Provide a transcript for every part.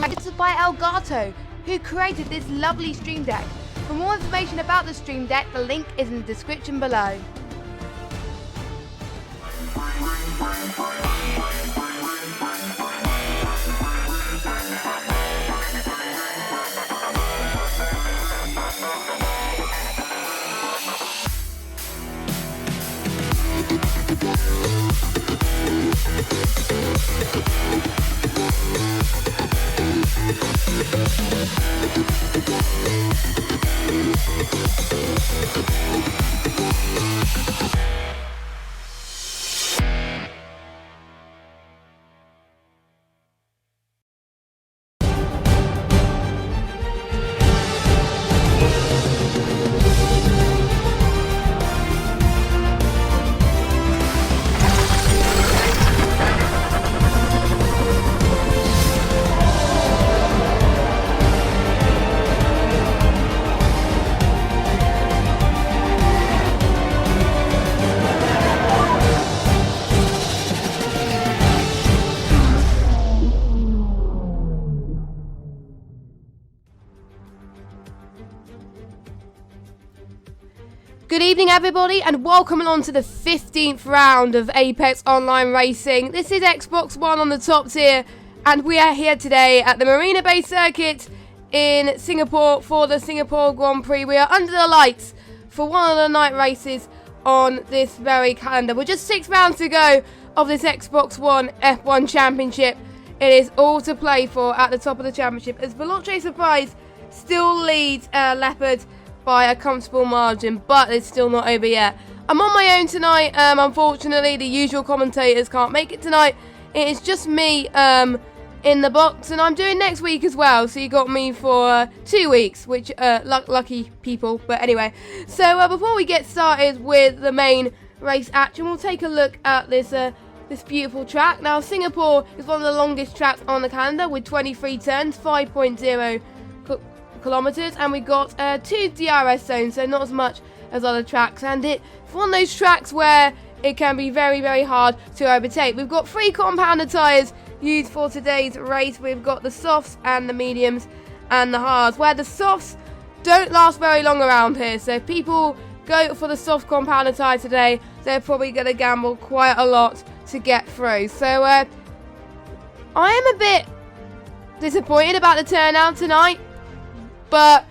Sponsored by Elgato, who created this lovely Stream Deck. For more information about the Stream Deck, the link is in the description below. Good evening everybody and welcome along to the 15th round of Apex Online Racing. This is Xbox One on the top tier and we are here today at the Marina Bay Circuit in Singapore for the Singapore Grand Prix. We are under the lights for one of the night races on this very calendar. We're just 6 rounds to go of this Xbox One F1 Championship. It is all to play for at the top of the championship as Veloce Surprise still leads Leopard by a comfortable margin, but it's still not over yet. I'm on my own tonight. Unfortunately, the usual commentators can't make it tonight. It is just me in the box, and I'm doing next week as well. So you got me for 2 weeks, which lucky people. But anyway, so before we get started with the main race action, we'll take a look at this this beautiful track. Now, Singapore is one of the longest tracks on the calendar with 23 turns, 5.0 kilometers, and we got 2 DRS zones, so not as much as other tracks, and it's one of those tracks where it can be very, very hard to overtake. We've got 3 compounder tyres used for today's race. We've got the softs and the mediums and the hards, where the softs don't last very long around here, so if people go for the soft compounder tyre today, they're probably going to gamble quite a lot to get through. So I am a bit disappointed about the turnout tonight, but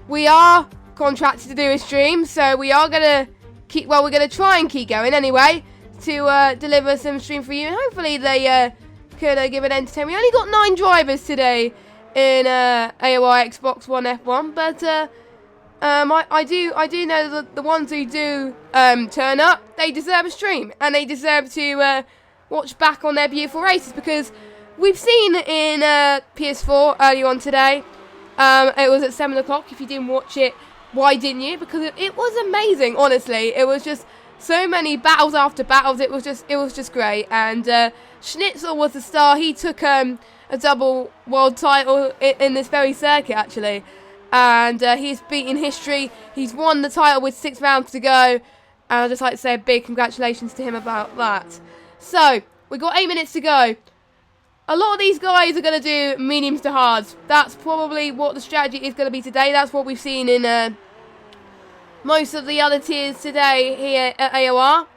we are contracted to do a stream, so we are going to keep, well, we're going to try and keep going anyway to deliver some stream for you, and hopefully they could give it entertainment. We only got 9 drivers today in AOI Xbox One F1, but I do know that the ones who do turn up, they deserve a stream, and they deserve to watch back on their beautiful races, because we've seen in PS4 earlier on today. It was at 7 o'clock. If you didn't watch it, why didn't you? Because it was amazing, honestly. It was just so many battles after battles. It was just great. And Schnitzel was the star. He took a double world title in this very circuit, actually. And he's beaten history. He's won the title with 6 rounds to go. And I'd just like to say a big congratulations to him about that. So, we've got 8 minutes to go. A lot of these guys are going to do mediums to hards. That's probably what the strategy is going to be today. That's what we've seen in most of the other tiers today here at AOR.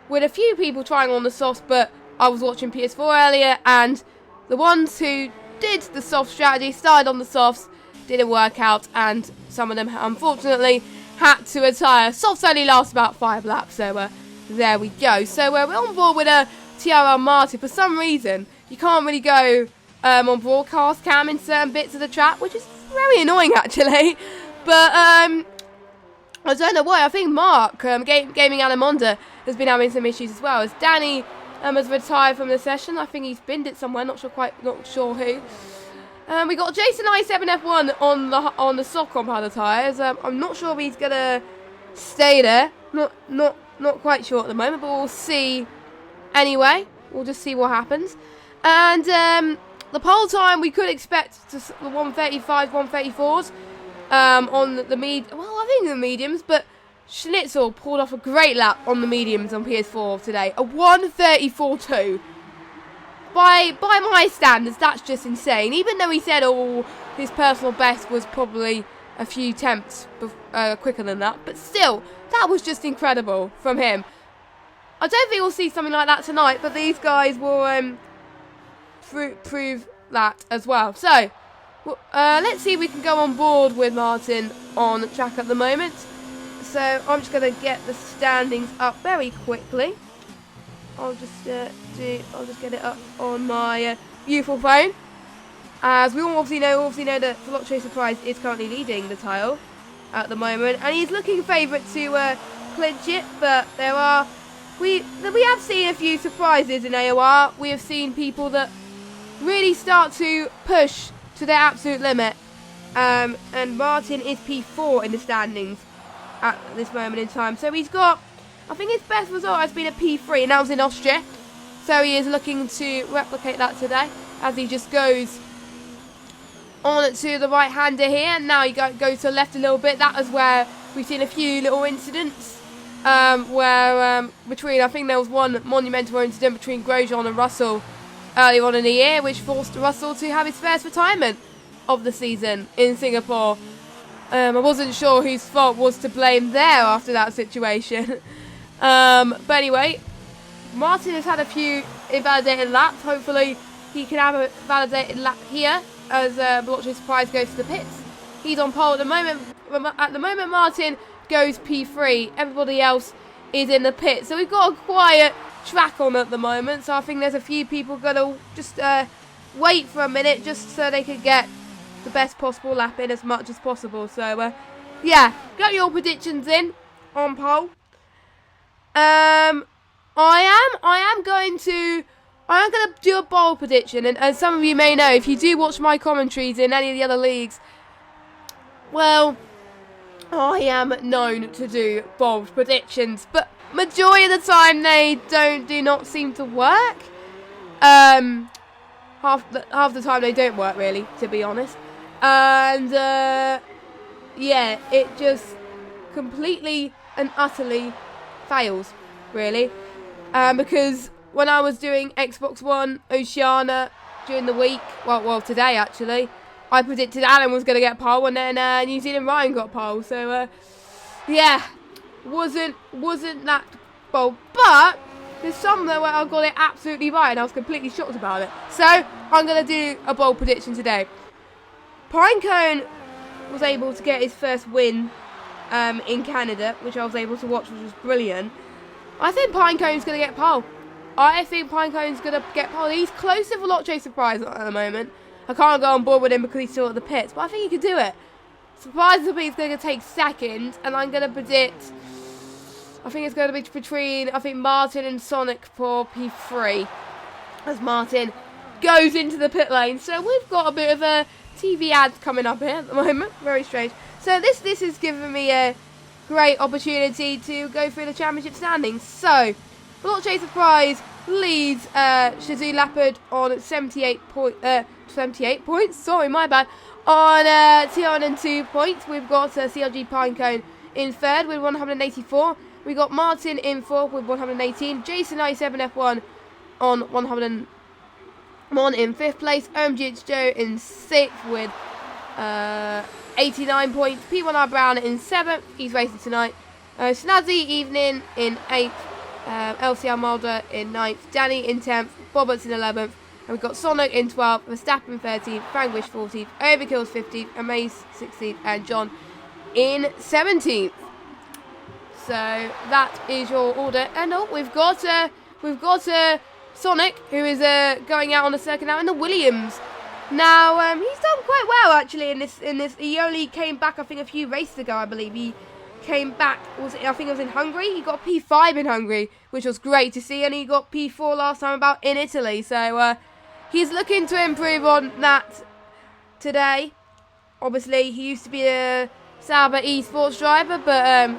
With a few people trying on the softs, but I was watching PS4 earlier, and the ones who did the soft strategy, started on the softs, didn't work out, and some of them, unfortunately, had to retire. Softs only last about 5 laps, so there we go. So we're on board with a TRR Martin. For some reason, you can't really go on broadcast cam in certain bits of the track, which is very annoying actually. But I don't know why. I think Mark, Gaming Alamonda, has been having some issues as well. As Danny has retired from the session. I think he's binned it somewhere. Not sure who. We got Jason I7F1 on the soft compounder tyres. I'm not sure if he's gonna stay there. Not quite sure at the moment, but we'll see. Anyway, we'll just see what happens. And the pole time we could expect to the 135s, 134s on the I think the mediums, but Schnitzel pulled off a great lap on the mediums on PS4 today. A 134.2. by my standards, that's just insane. Even though he said, oh, his personal best was probably a few tenths quicker than that. But still, that was just incredible from him. I don't think we'll see something like that tonight, but these guys will prove that as well. So, let's see if we can go on board with Martin on track at the moment. So, I'm just going to get the standings up very quickly. I'll just get it up on my beautiful phone. As we all obviously know that Veloce Surprise is currently leading the title at the moment, and he's looking favourite to clinch it. But we have seen a few surprises in AOR. We have seen people that really start to push to their absolute limit. And Martin is P4 in the standings at this moment in time. So he's got, I think his best result has been a P3, and that was in Austria. So he is looking to replicate that today as he just goes on to the right-hander here. And now he goes to the left a little bit. That is where we've seen a few little incidents between, I think there was one monumental incident between Grosjean and Russell earlier on in the year, which forced Russell to have his first retirement of the season in Singapore. I wasn't sure whose fault was to blame there after that situation. But anyway, Martin has had a few invalidated laps. Hopefully he can have a validated lap here as Veloce Surprise goes to the pits. He's on pole at the moment. At the moment, Martin goes P3. Everybody else is in the pit. So we've got a quiet track on at the moment. So I think there's a few people going to just wait for a minute just so they can get the best possible lap in as much as possible. So yeah, get your predictions in on pole. I am going to do a bold prediction, and as some of you may know, if you do watch my commentaries in any of the other leagues, well, I am known to do bold predictions, but majority of the time they do not seem to work. Half the time they don't work, really, to be honest. And yeah, it just completely and utterly fails, really. Because when I was doing Xbox One Oceania during the week, well today actually, I predicted Alan was going to get pole, and then New Zealand Ryan got pole. So yeah, wasn't that bold, but there's some where I got it absolutely right, and I was completely shocked about it. So I'm going to do a bold prediction today. Pinecone was able to get his first win in Canada, which I was able to watch, which was brilliant. I think Pinecone's going to get pole. I think Pinecone's going to get pole. He's close to Veloce Surprise at the moment. I can't go on board with him because he's still at the pits, but I think he can do it. Surprisingly, he's going to take second, and I'm going to predict, I think it's going to be between, Martin and Sonic for P3, as Martin goes into the pit lane. So we've got a bit of a TV ads coming up here at the moment. Very strange. So this has given me a great opportunity to go through the championship standings. So Veloce Surprise leads Shazoo Leopard on 78 points. Sorry, my bad. On 202 points. We've got CLG Pinecone in third with 184. We got Martin in fourth with 118. Jason 97 F1 on 101 in fifth place. OMGH Joe in sixth with 89 points. P1R Brown in seventh. He's racing tonight. Snazzy Evening in eighth. LCR Mulder in ninth. Danny in 10th. Boberts in 11th. And we've got Sonic in 12th. Verstappen 13th. Frankwish 14th. Overkills 15th. Amaze 16th. And John in 17th. So that is your order. And we've got Sonic, who is going out on the circuit now in the Williams. Now he's done quite well actually in this. He only came back, I think, a few races ago. I believe he came back. I think it was in Hungary. He got P5 in Hungary, which was great to see, and he got P4 last time about in Italy. So he's looking to improve on that today. Obviously, he used to be a Sauber eSports driver, but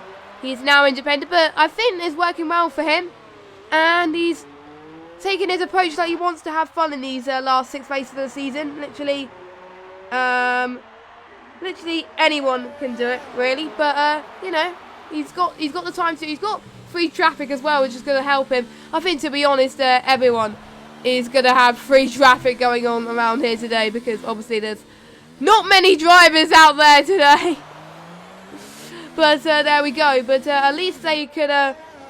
he's now independent. But I think it's working well for him, and he's taking his approach like he wants to have fun in these last 6 races of the season. Literally anyone can do it, really. But you know, he's got the time to. He's got free traffic as well, which is going to help him. I think, to be honest, everyone is going to have free traffic going on around here today, because obviously there's not many drivers out there today. But there we go. But at least they could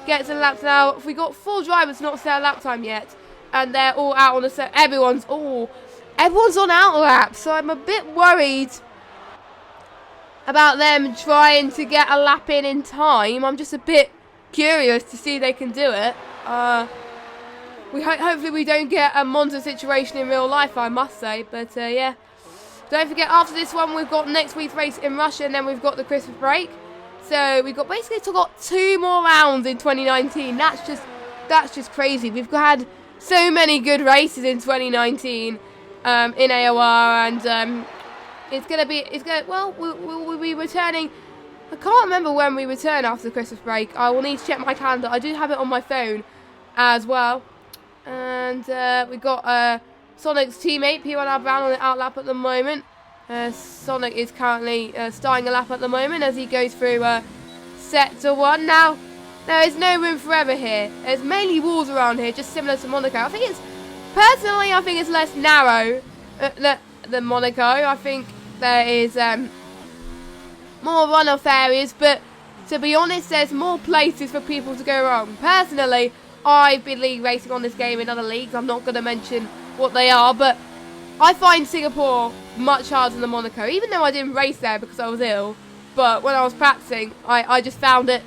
get some laps now. If we got 4 drivers not set lap time yet, and they're all out on the set. Everyone's on out lap, so I'm a bit worried about them trying to get a lap in time. I'm just a bit curious to see if they can do it. Hopefully we don't get a Monza situation in real life, I must say. But yeah, don't forget, after this one we've got next week's race in Russia, and then we've got the Christmas break. So we've got basically got 2 more rounds in 2019. That's just crazy. We've had so many good races in 2019 in AOR, and we'll be returning. I can't remember when we return after the Christmas break. I will need to check my calendar. I do have it on my phone as well. And we've got Sonic's teammate, P1R Brown, on the out lap at the moment. Sonic is currently starting a lap at the moment as he goes through sector 1. Now, there is no room for error here. There's mainly walls around here, just similar to Monaco. Personally, I think it's less narrow than Monaco. I think there is more runoff areas, but to be honest, there's more places for people to go wrong. Personally, I've been league racing on this game in other leagues. I'm not going to mention what they are, but I find Singapore much harder than Monaco, even though I didn't race there because I was ill. But when I was practicing, I just found it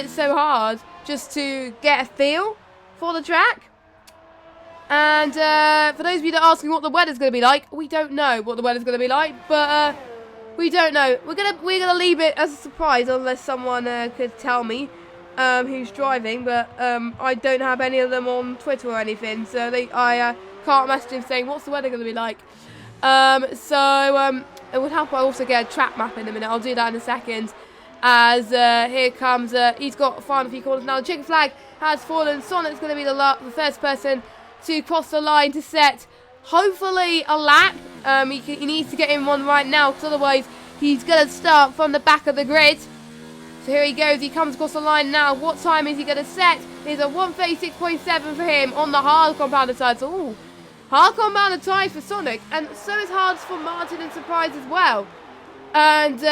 so hard just to get a feel for the track. And for those of you that are asking what the weather's going to be like, we don't know what the weather's going to be like, but we don't know. We're gonna leave it as a surprise unless someone could tell me who's driving. But I don't have any of them on Twitter or anything, so I can't message him saying what's the weather going to be like. It would help I also get a track map in a minute. I'll do that in a second. As here comes, he's got final few corners now. The chicken flag has fallen. Sonic's going to be the first person to cross the line to set, hopefully, a lap. He needs to get in one right now, because otherwise he's going to start from the back of the grid. So here he goes. He comes across the line now. What time is he going to set? It's a 1:36.7 for him on the hard compounder tyres. Ooh, hard compounder tyres for Sonic, and so is hards for Martin and Surprise as well. And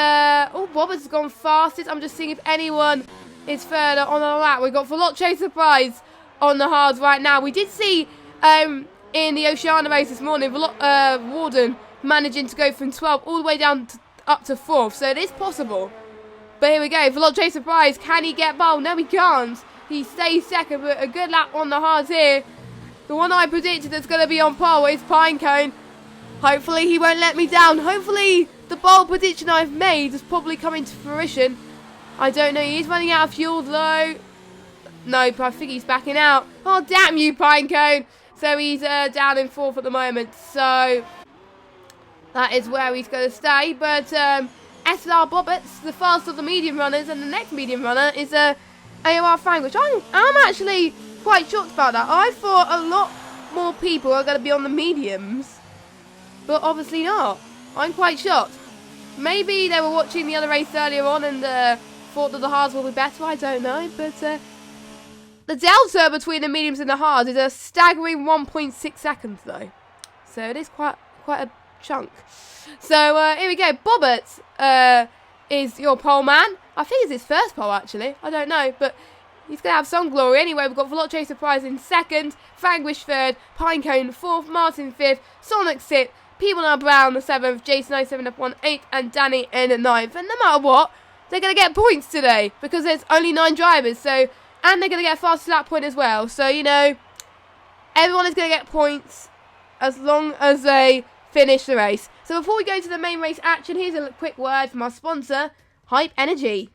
Roberts has gone fastest. I'm just seeing if anyone is further on the lap. We've got Veloce Surprise on the hards right now. We did see in the Oceania race this morning, Warden managing to go from 12 all the way down up to 4th. So it is possible. But here we go. Veloce Surprise. Can he get bold? No, he can't. He stays second, but a good lap on the hards here. The one I predicted that's going to be on pole is Pinecone. Hopefully he won't let me down. Hopefully the bold prediction I've made is probably coming to fruition. I don't know. He's running out of fuel though. Nope, I think he's backing out. Oh, damn you, Pinecone. So he's down in 4th at the moment. So that is where he's going to stay. But SLR Bobbett's the fastest of the medium runners. And the next medium runner is AOR Frank, which I'm actually quite shocked about that. I thought a lot more people are going to be on the mediums. But obviously not. I'm quite shocked. Maybe they were watching the other race earlier on and thought that the hards will be better. I don't know. But the delta between the mediums and the hards is a staggering 1.6 seconds though. So it is quite a chunk. So here we go. Bobbert is your pole man. I think it's his first pole actually. I don't know. But he's going to have some glory. Anyway, we've got Veloce Surprise in 2nd. Franglish 3rd. Pinecone 4th. Martin 5th. Sonic 6th. P1R Brown 7th. Jason 97 F1 8th. And Danny in 9th. And no matter what, they're going to get points today. Because there's only 9 drivers. So, and they're going to get a fastest lap point as well. So, you know, everyone is going to get points as long as they finish the race. So before we go to the main race action, here's a quick word from our sponsor, Hype Energy.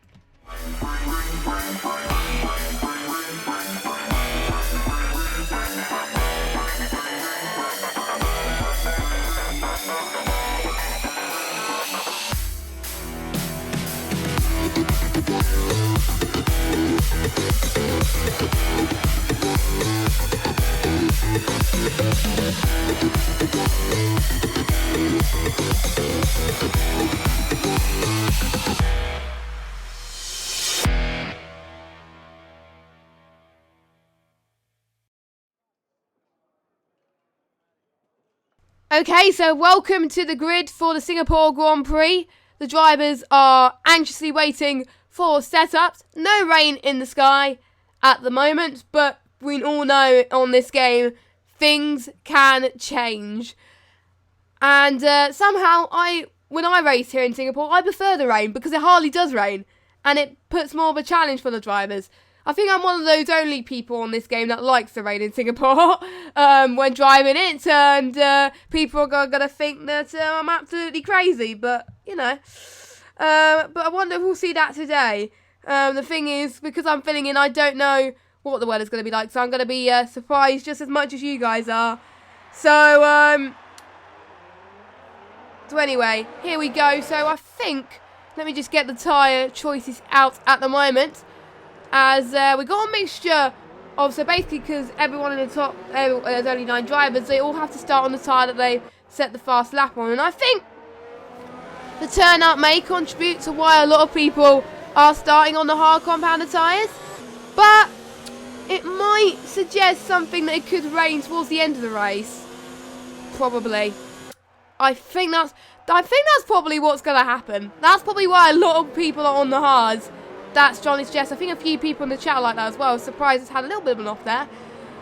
Okay, so welcome to the grid for the Singapore Grand Prix. The drivers are anxiously waiting for setups. No rain in the sky at the moment, but we all know on this game, things can change. And somehow, when I race here in Singapore, I prefer the rain because it hardly does rain. And it puts more of a challenge for the drivers. I think I'm one of those only people on this game that likes the rain in Singapore when driving it. And people are going to think that I'm absolutely crazy. But, you know. But I wonder if we'll see that today. The thing is, because I'm filling in, I don't know what the weather's going to be like. So I'm going to be surprised just as much as you guys are. So anyway, here we go. So I think, let me just get the tyre choices out at the moment. As we got a mixture of, so basically because everyone in the top, there's only 9 drivers, they all have to start on the tyre that they set the fast lap on. And I think the turnout may contribute to why a lot of people are starting on the hard compounded tyres. But it might suggest something that it could rain towards the end of the race. Probably. I think that's probably what's going to happen. That's probably why a lot of people are on the hards. That's Johnny's Jess. I think a few people in the chat like that as well. Surprised it's had a little bit of an off there.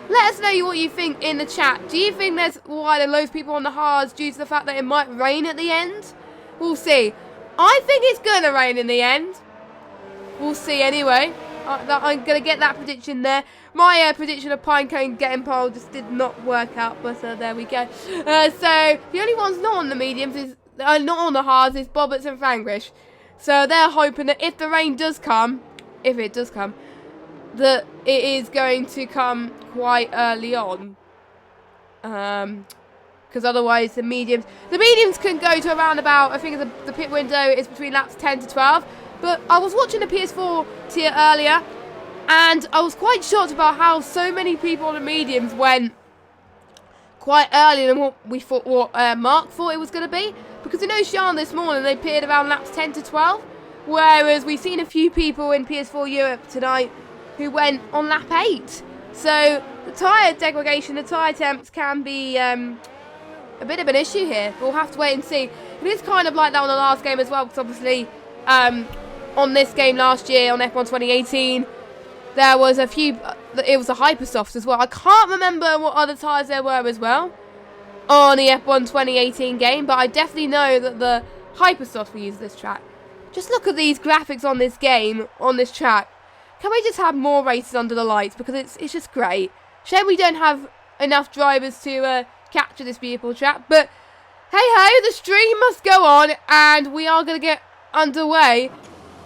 Let us know what you think in the chat. Do you think that's why there are loads of people on the hards due to the fact that it might rain at the end? We'll see. I think it's going to rain in the end. We'll see anyway. I'm going to get that prediction there. My prediction of Pinecone getting pole just did not work out, but there we go. So the only ones not on the mediums is not on the hards is Bobberts and Fangrish. So they're hoping that if the rain does come, if it does come, that it is going to come quite early on. Because otherwise the mediums can go to around about, I think the pit window is between laps 10 to 12. But I was watching the PS4 tier earlier, and I was quite shocked about how so many people on the mediums went quite earlier than what Mark thought it was going to be. Because you know, Sean this morning, they appeared around laps 10 to 12. Whereas we've seen a few people in PS4 Europe tonight who went on lap 8. So the tyre degradation, the tyre temps can be a bit of an issue here. We'll have to wait and see. It is kind of like that on the last game as well, because obviously on this game last year, on F1 2018, there was a few, it was the Hypersofts as well. I can't remember what other tyres there were as well on the F1 2018 game, but I definitely know that the Hypersofts were used this track. Just look at these graphics on this game, on this track. Can we just have more races under the lights? Because it's just great. Shame we don't have enough drivers to capture this beautiful track. But hey ho, the stream must go on, and we are going to get underway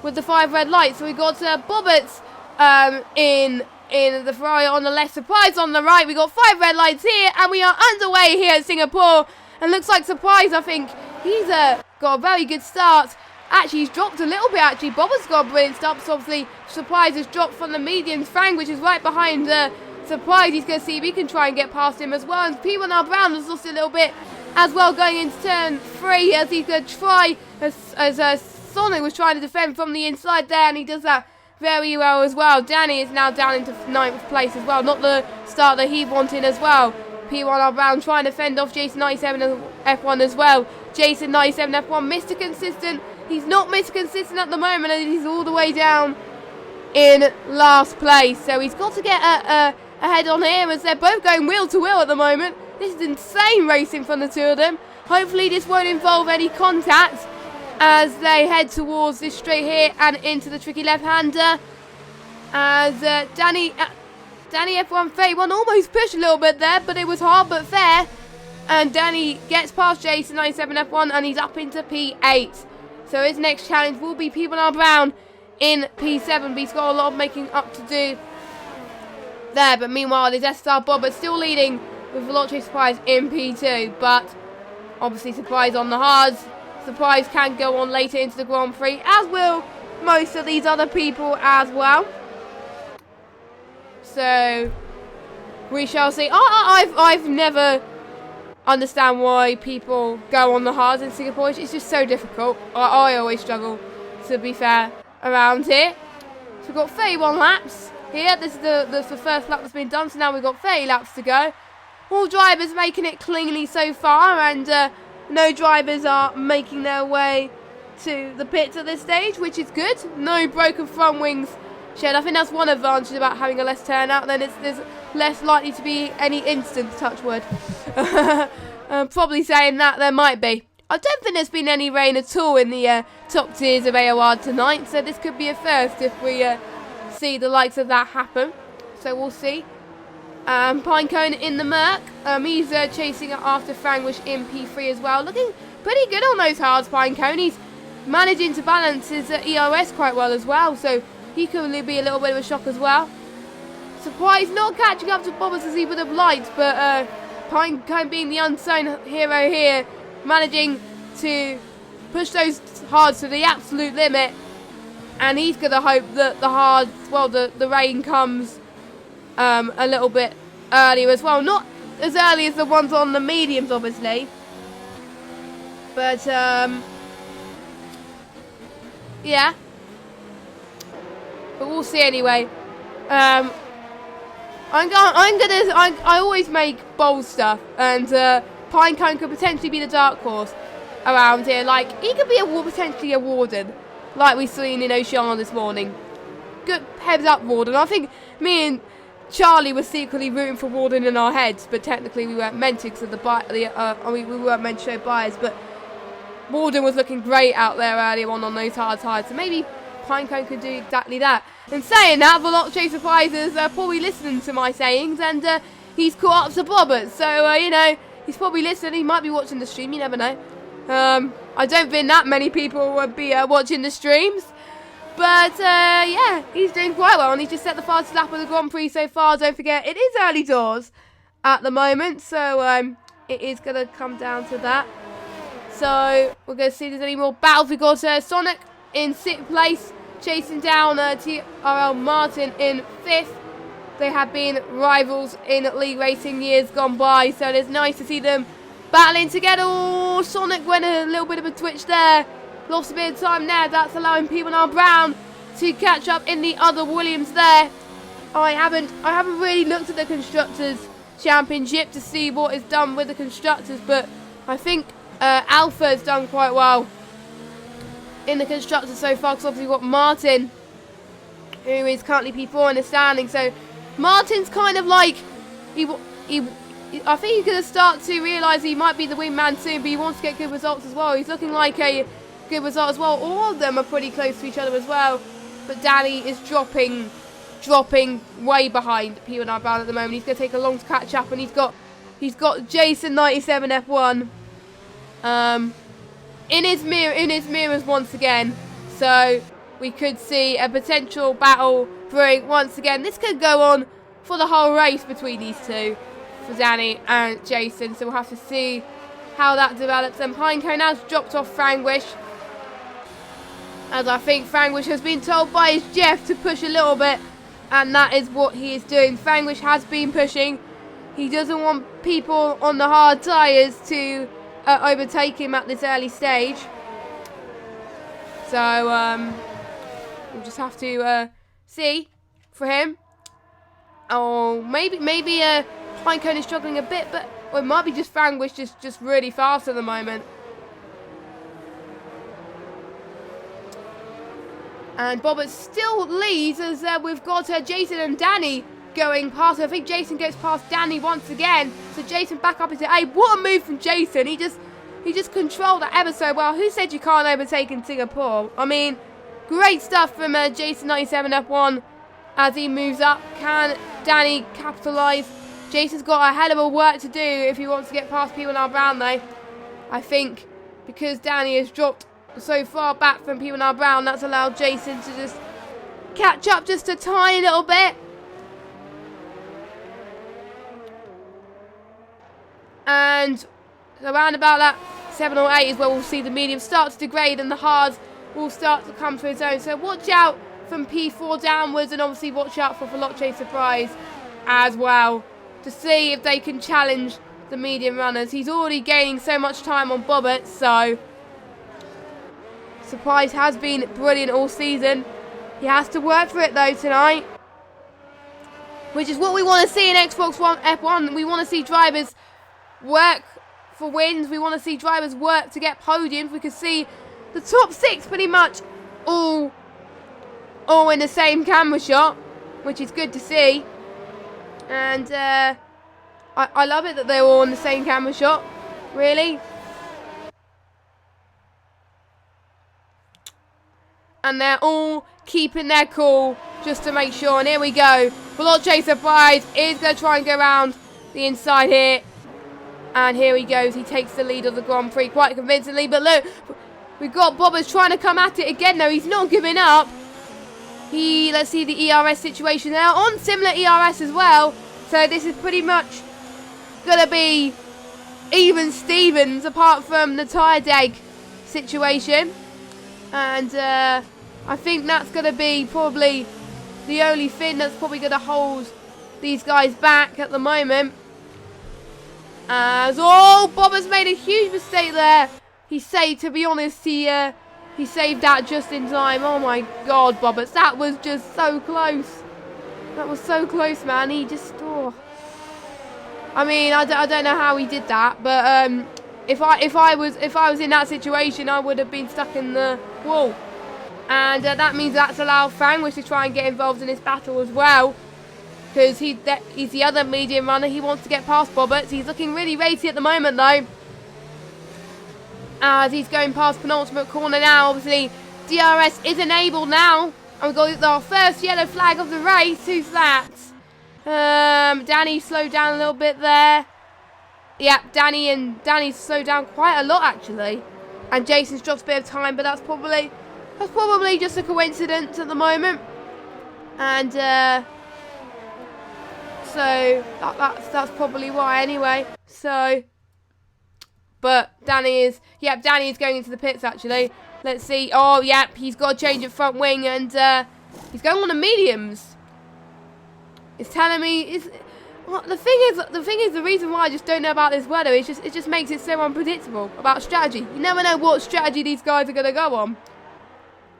with the 5 red lights. So we got Bobberts in the Ferrari on the left, Surprise on the right. We got 5 red lights here, and we are underway here at Singapore. And looks like Surprise, I think he's got a very good start. Actually, he's dropped a little bit, actually. Bobberts got a brilliant start, so obviously Surprise has dropped from the mediums. Fang, which is right behind Surprise. He's going to see if he can try and get past him as well. And P1R Brown has lost a little bit as well going into turn 3, as he's going to try, as Sonic was trying to defend from the inside there, and he does that very well as well. Danny is now down into 9th place as well. Not the start that he wanted as well. P1R Brown trying to fend off Jason 97 F1 as well. Jason 97 F1, Mr. Consistent. He's not Mr. Consistent at the moment, and he's all the way down in last place. So he's got to get ahead on here, as they're both going wheel to wheel at the moment. This is insane racing from the two of them. Hopefully this won't involve any contact as they head towards this straight here and into the tricky left-hander. As Danny F1 31 almost pushed a little bit there, but it was hard but fair. And Danny gets past Jason 97 F1, and he's up into P8. So his next challenge will be P1R Brown in P7. But he's got a lot of making up to do there. But meanwhile, there's SR Bob, but still leading with Veloce Surprise in P2. But obviously Surprise on the hards. Surprise can go on later into the Grand Prix, as will most of these other people as well. So we shall see. I've never understand why people go on the hards in Singapore. It's just so difficult. I always struggle, to be fair, around here. So we've got 31 laps here. This is the first lap that's been done. So now we've got 30 laps to go. all drivers making it cleanly so far, and no drivers are making their way to the pits at this stage, which is good. No broken front wings shed. I think that's one advantage about having a less turnout. Then there's less likely to be any instant touch wood. Probably saying that there might be. I don't think there's been any rain at all in the top tiers of AOR tonight, so this could be a first if we see the likes of that happen. So we'll see. Pinecone in the Merc. He's chasing it after Frangwish in P3 as well. Looking pretty good on those hards, Pinecone. He's managing to balance his ERS quite well as well, so he could be a little bit of a shock as well. Surprise not catching up to Bobbers as he would have liked, but Pinecone being the unsung hero here, managing to push those hards to the absolute limit, and he's going to hope that the hards, well, the rain comes a little bit earlier as well. Not as early as the ones on the mediums, obviously, but yeah. But we'll see anyway. I always make bold stuff, and Pinecone could potentially be the dark horse around here. Like, he could be potentially a Warden, like we've seen in Oceana this morning. Good heads up, Warden. I think me and Charlie were secretly rooting for Warden in our heads, but technically we weren't meant to because of we weren't meant to show bias. But Warden was looking great out there earlier on those hard tides, so maybe Pinecone could do exactly that. And saying that, Veloce Surprises probably listening to my sayings, and he's caught up to Bobbers. So, you know, he's probably listening. He might be watching the stream. You never know. I don't think that many people would be watching the streams. But, yeah, he's doing quite well. And he's just set the fastest lap of the Grand Prix so far. Don't forget, it is early doors at the moment. So, it is going to come down to that. So, we're going to see if there's any more battles. We've got Sonic in 6th place, chasing down TRL Martin in 5th. They have been rivals in league racing years gone by, so it's nice to see them battling together. Oh, Sonic went a little bit of a twitch there, lost a bit of time there. That's allowing P1R Brown to catch up in the other Williams there. I haven't really looked at the Constructors Championship to see what is done with the Constructors, but I think Alpha has done quite well in the Constructors so far, because obviously we've got Martin, who is currently P4 in the standing. So Martin's kind of like, I think he's going to start to realise he might be the wingman soon, but he wants to get good results as well. He's looking like a good result as well. All of them are pretty close to each other as well, but Danny is dropping way behind P1R Brown at the moment. He's going to take a long to catch up, and he's got Jason 97 F1 in his mirrors once again, so we could see a potential battle brewing once again. This could go on for the whole race between these two, for Danny and Jason, so we'll have to see how that develops. And Pinecone has dropped off Frangwish, as I think Frangwish has been told by his Jeff to push a little bit, and that is what he is doing. Frangwish has been pushing. He doesn't want people on the hard tyres to overtake him at this early stage, so we'll just have to see for him. Oh, maybe Pinecone is struggling a bit, but it might be just Frangwish just really fast at the moment. And Bobbert still leads, as we've got Jason and Danny going past. I think Jason gets past Danny once again. So Jason back up into A. What a move from Jason. He just controlled that ever so well. Who said you can't overtake in Singapore? I mean, great stuff from Jason 97 F1 as he moves up. Can Danny capitalise? Jason's got a hell of a work to do if he wants to get past P1R Brown though. I think because Danny has dropped so far back from P1R Brown, that's allowed Jason to just catch up just a tiny little bit. And around about that 7 or 8 is where we'll see the medium start to degrade and the hards will start to come to its own. So watch out from P4 downwards, and obviously watch out for Veloce Surprise as well, to see if they can challenge the medium runners. He's already gaining so much time on Bobbert, so Surprise has been brilliant all season. He has to work for it though tonight. which is what we want to see in Xbox One F1. We want to see drivers work for wins. We want to see drivers work to get podiums. We can see the top 6 pretty much all in the same camera shot, which is good to see. And I love it that they're all in the same camera shot, really. And they're all keeping their cool just to make sure. And here we go. Veloce Surprise is going to try and go around the inside here. And here he goes. He takes the lead of the Grand Prix quite convincingly. But look, we've got Bobbers trying to come at it again, though. He's not giving up. Let's see the ERS situation now. On similar ERS as well. So this is pretty much going to be even Stevens, apart from the tyre deg situation. And I think that's going to be probably the only thing that's probably going to hold these guys back at the moment. Bobber's made a huge mistake there. To be honest, he saved that just in time. Oh my God, Bobbers, that was just so close. That was so close, man. He just, I mean, I don't know how he did that, but if I was in that situation, I would have been stuck in the wall. And that means that's allowed Franwish to try and get involved in this battle as well. Because he's the other medium runner. He wants to get past Bobberts. He's looking really racy at the moment, though. As he's going past penultimate corner now. Obviously, DRS is enabled now. And we've got our first yellow flag of the race. Who's that? Danny slowed down a little bit there. Yep, Danny's slowed down quite a lot, actually. And Jason's dropped a bit of time, but that's probably just a coincidence at the moment. And so that's probably why anyway. So, but Danny is going into the pits actually. Let's see. Oh, yep, he's got a change of front wing and he's going on the mediums. It's telling me the thing is the reason why I just don't know about this weather is it just makes it so unpredictable about strategy. You never know what strategy these guys are going to go on.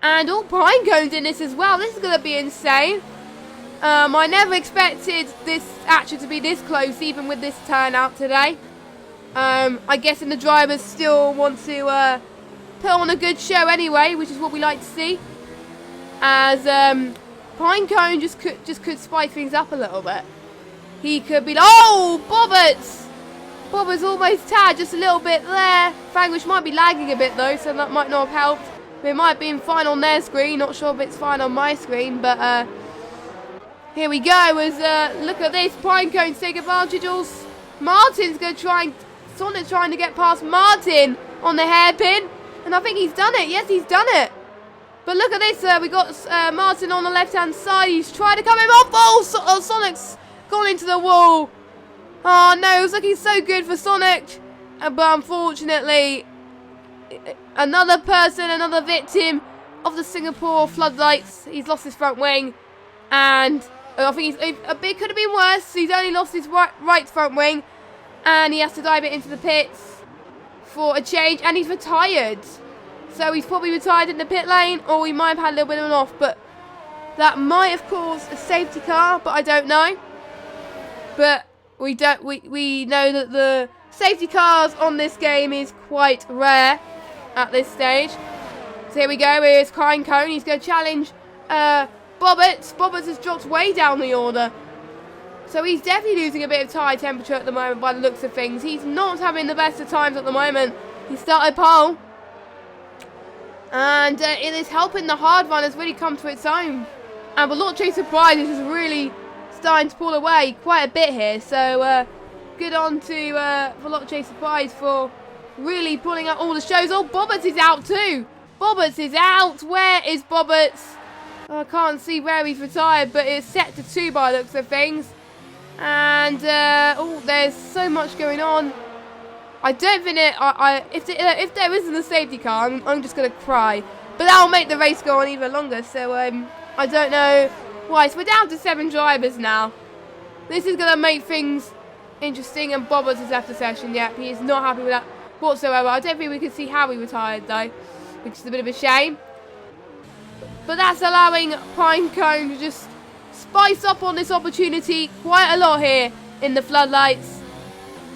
And all pine cones in this as well. This is going to be insane. I never expected this actually to be this close, even with this turnout today. I guess the drivers still want to put on a good show anyway, which is what we like to see. As Pinecone just could spice things up a little bit. He could be Bobberts! Bobberts almost tagged just a little bit there. Franglish might be lagging a bit though, so that might not have helped. It might be fine on their screen, not sure if it's fine on my screen, but here we go. As look at this, Pinecone take advantage. Martin's going to try and Sonic's trying to get past Martin on the hairpin, and I think he's done it. Yes, he's done it. But look at this. We got Martin on the left-hand side. He's trying to come him off. Sonic's gone into the wall. Oh no, it was looking so good for Sonic, but unfortunately, another victim of the Singapore floodlights. He's lost his front wing, and I think it could have been worse. He's only lost his right front wing, and he has to dive it into the pits for a change, and he's retired. So he's probably retired in the pit lane, or he might have had a little bit of an off, but that might have caused a safety car, but I don't know. But we know that the safety cars on this game is quite rare at this stage. So here we go. Here's Pinecone. He's going to challenge Bobberts. Bobberts has dropped way down the order. So he's definitely losing a bit of tyre temperature at the moment by the looks of things. He's not having the best of times at the moment. He started pole. And it is helping the hard run has really come to its own. And Veloce Surprise is just really starting to pull away quite a bit here. So good on to Veloce Surprise for really pulling out all the shows. Oh, Bobberts is out too. Bobberts is out. Where is Bobberts? I can't see where he's retired, but it's set to 2 by the looks of things. And there's so much going on. I don't think if there isn't a safety car, I'm just gonna cry. But that'll make the race go on even longer. So I don't know why. So we're down to 7 drivers now. This is gonna make things interesting. And Bobberts has left the session. Yep, he is not happy with that whatsoever. I don't think we can see how he retired though, which is a bit of a shame. But that's allowing Pinecone to just spice up on this opportunity quite a lot here in the floodlights,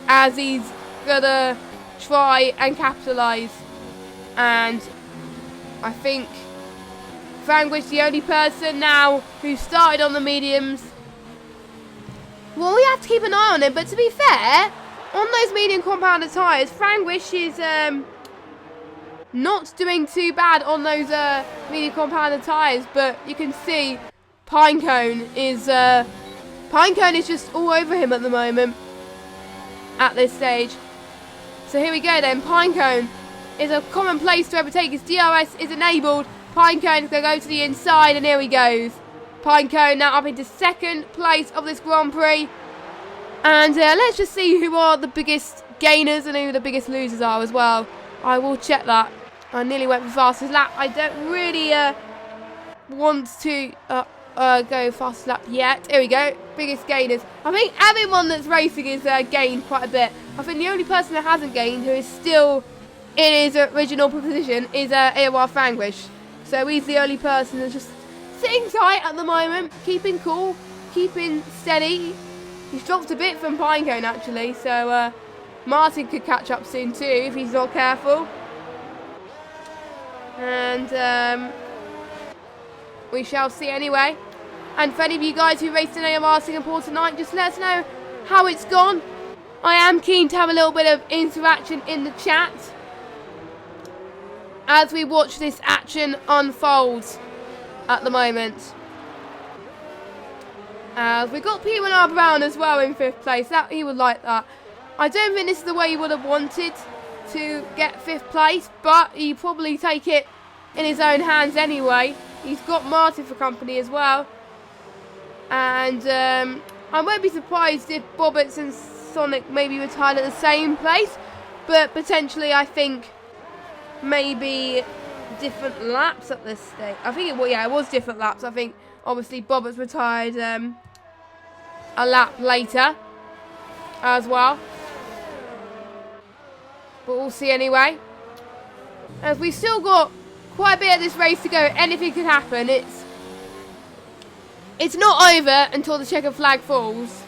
as he's gonna try and capitalise. And I think Franguish, the only person now who started on the mediums. Well, we have to keep an eye on him, but to be fair, on those medium compounded tyres, Franguish is not doing too bad on those medium compounded tyres, but you can see Pinecone is just all over him at the moment at this stage. So here we go then. Pinecone is a common place to overtake. His DRS is enabled. Pinecone's going to go to the inside, and here he goes. Pinecone now up into second place of this Grand Prix. And let's just see who are the biggest gainers and who the biggest losers are as well. I will check that. I nearly went for fastest lap. I don't really want to go fastest lap yet. Here we go. Biggest gainers. I think everyone that's racing is gained quite a bit. I think the only person that hasn't gained, who is still in his original position, is AOR Franguish. So he's the only person that's just sitting tight at the moment, keeping cool, keeping steady. He's dropped a bit from Pinecone actually, so Martin could catch up soon too if he's not careful. And we shall see anyway. And for any of you guys who raced in AMR Singapore tonight, just let us know how it's gone. I am keen to have a little bit of interaction in the chat as we watch this action unfold at the moment. We've got P1R Brown as well in 5th place. He would like that. I don't think this is the way he would have wanted to get 5th place, but he probably take it in his own hands anyway. He's got Martin for company as well. And I won't be surprised if Bobbits and Sonic maybe retired at the same place, but potentially I think maybe different laps at this stage. I think it was different laps. I think obviously Bobbits retired a lap later as well, but we'll see anyway. As we've still got quite a bit of this race to go, anything could happen. It's not over until the checkered flag falls.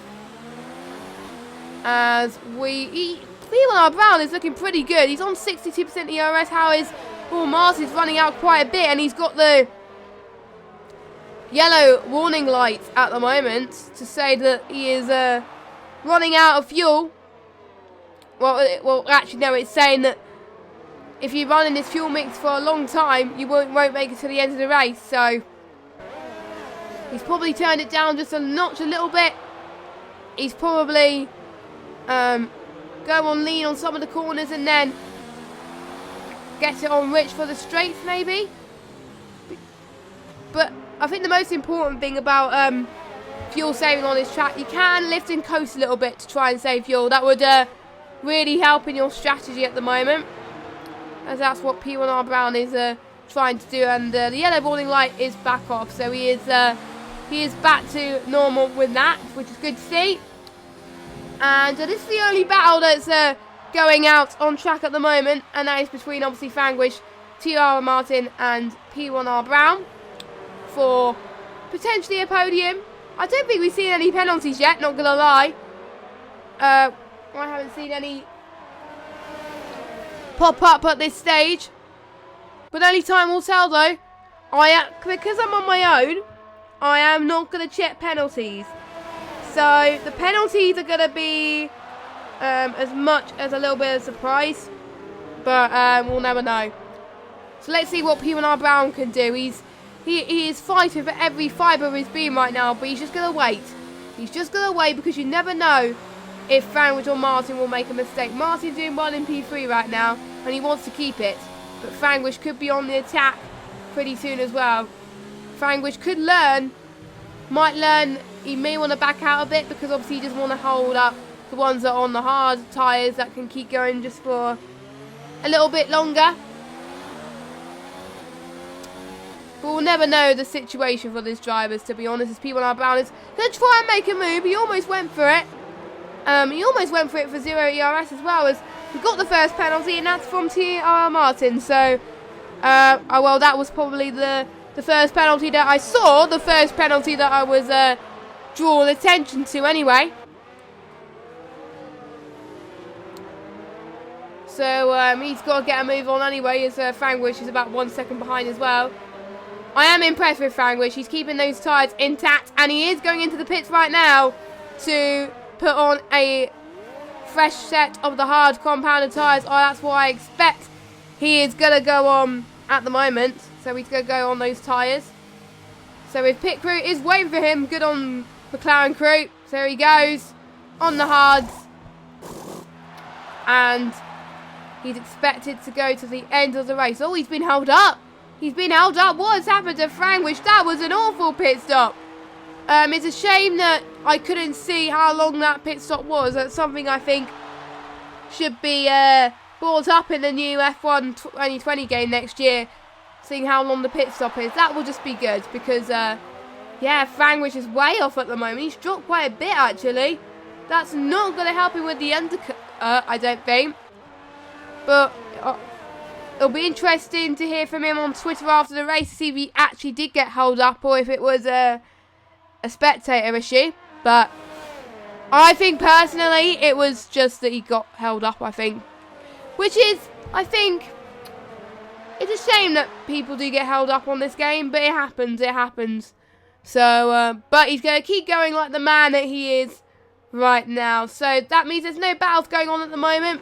As P1R Brown is looking pretty good. He's on 62% ERS. How is Martin's running out quite a bit, and he's got the yellow warning light at the moment to say that he is running out of fuel. Well, actually, no, it's saying that if you run in this fuel mix for a long time, you won't make it to the end of the race. So he's probably turned it down just a notch, a little bit. He's probably go on lean on some of the corners and then get it on rich for the straights maybe. But I think the most important thing about fuel saving on this track, you can lift and coast a little bit to try and save fuel. That would really help in your strategy at the moment, as that's what P1R Brown is trying to do. And the yellow warning light is back off, so he is back to normal with that, which is good to see. And this is the only battle that's going out on track at the moment, and that is between obviously Franguish, TR Martin and P1R Brown for potentially a podium. I don't think we've seen any penalties yet, not gonna lie. I haven't seen any pop up at this stage, but only time will tell though. Because I'm on my own, I am not gonna check penalties. So the penalties are going to be as much as a little bit of a surprise, but we'll never know. So let's see what P1R Brown can do. He is fighting for every fibre of his being right now, but he's just going to wait. He's just going to wait because you never know if Franguish or Martin will make a mistake. Martin's doing well in P3 right now, and he wants to keep it, but Franguish could be on the attack pretty soon as well. Franguish could might learn. He may want to back out a bit because obviously he just want to hold up the ones that are on the hard tyres that can keep going just for a little bit longer. But we'll never know the situation for these drivers, to be honest, as P1R Brown is going to try and make a move. He almost went for it. He almost went for it for 0 ERS as well, as he got the first penalty, and that's from TR Martin. So, well, that was probably the the first penalty that I saw, the first penalty that I was drawn attention to anyway. So he's got to get a move on anyway, as Frangwish is about 1 second behind as well. I am impressed with Frangwish. He's keeping those tyres intact, and he is going into the pits right now to put on a fresh set of the hard compounded tyres. Oh, that's what I expect he is going to go on at the moment. So he's going to go on those tyres. So his pit crew is waiting for him. Good on McLaren crew. So he goes on the hards. And he's expected to go to the end of the race. Oh, he's been held up. He's been held up. What has happened to Frangwish? That was an awful pit stop. It's a shame that I couldn't see how long that pit stop was. That's something I think should be brought up in the new F1 2020 game next year. Seeing how long the pit stop is. That will just be good because, yeah, Frangwish is way off at the moment. He's dropped quite a bit, actually. That's not going to help him with the undercut, I don't think. But it'll be interesting to hear from him on Twitter after the race to see if he actually did get held up or if it was a spectator issue. But I think personally it was just that he got held up, I think. Which is, I think, it's a shame that people do get held up on this game, but it happens. So, but he's going to keep going like the man that he is right now. So that means there's no battles going on at the moment,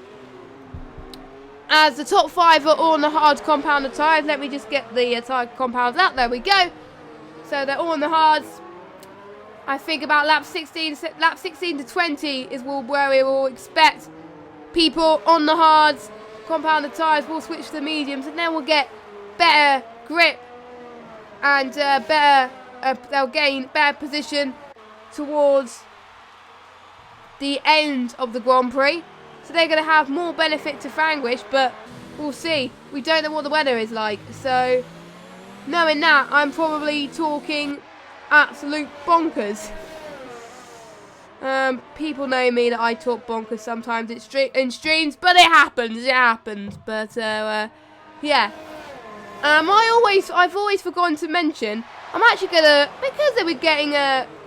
as the top 5 are all on the hard compounded tyres. Let me just get the tyre compounds out. There we go. So they're all on the hards. I think about lap 16 to 20 is where we will expect people on the hards. Compounded tyres will switch to the mediums, and then we'll get better grip and they'll gain better position towards the end of the Grand Prix. So they're going to have more benefit to Frangwish, but we'll see. We don't know what the weather is like. So knowing that, I'm probably talking absolute bonkers. People know me that I talk bonkers sometimes in streams, but it happens. But yeah. I've always forgotten to mention, I'm actually gonna, because they were getting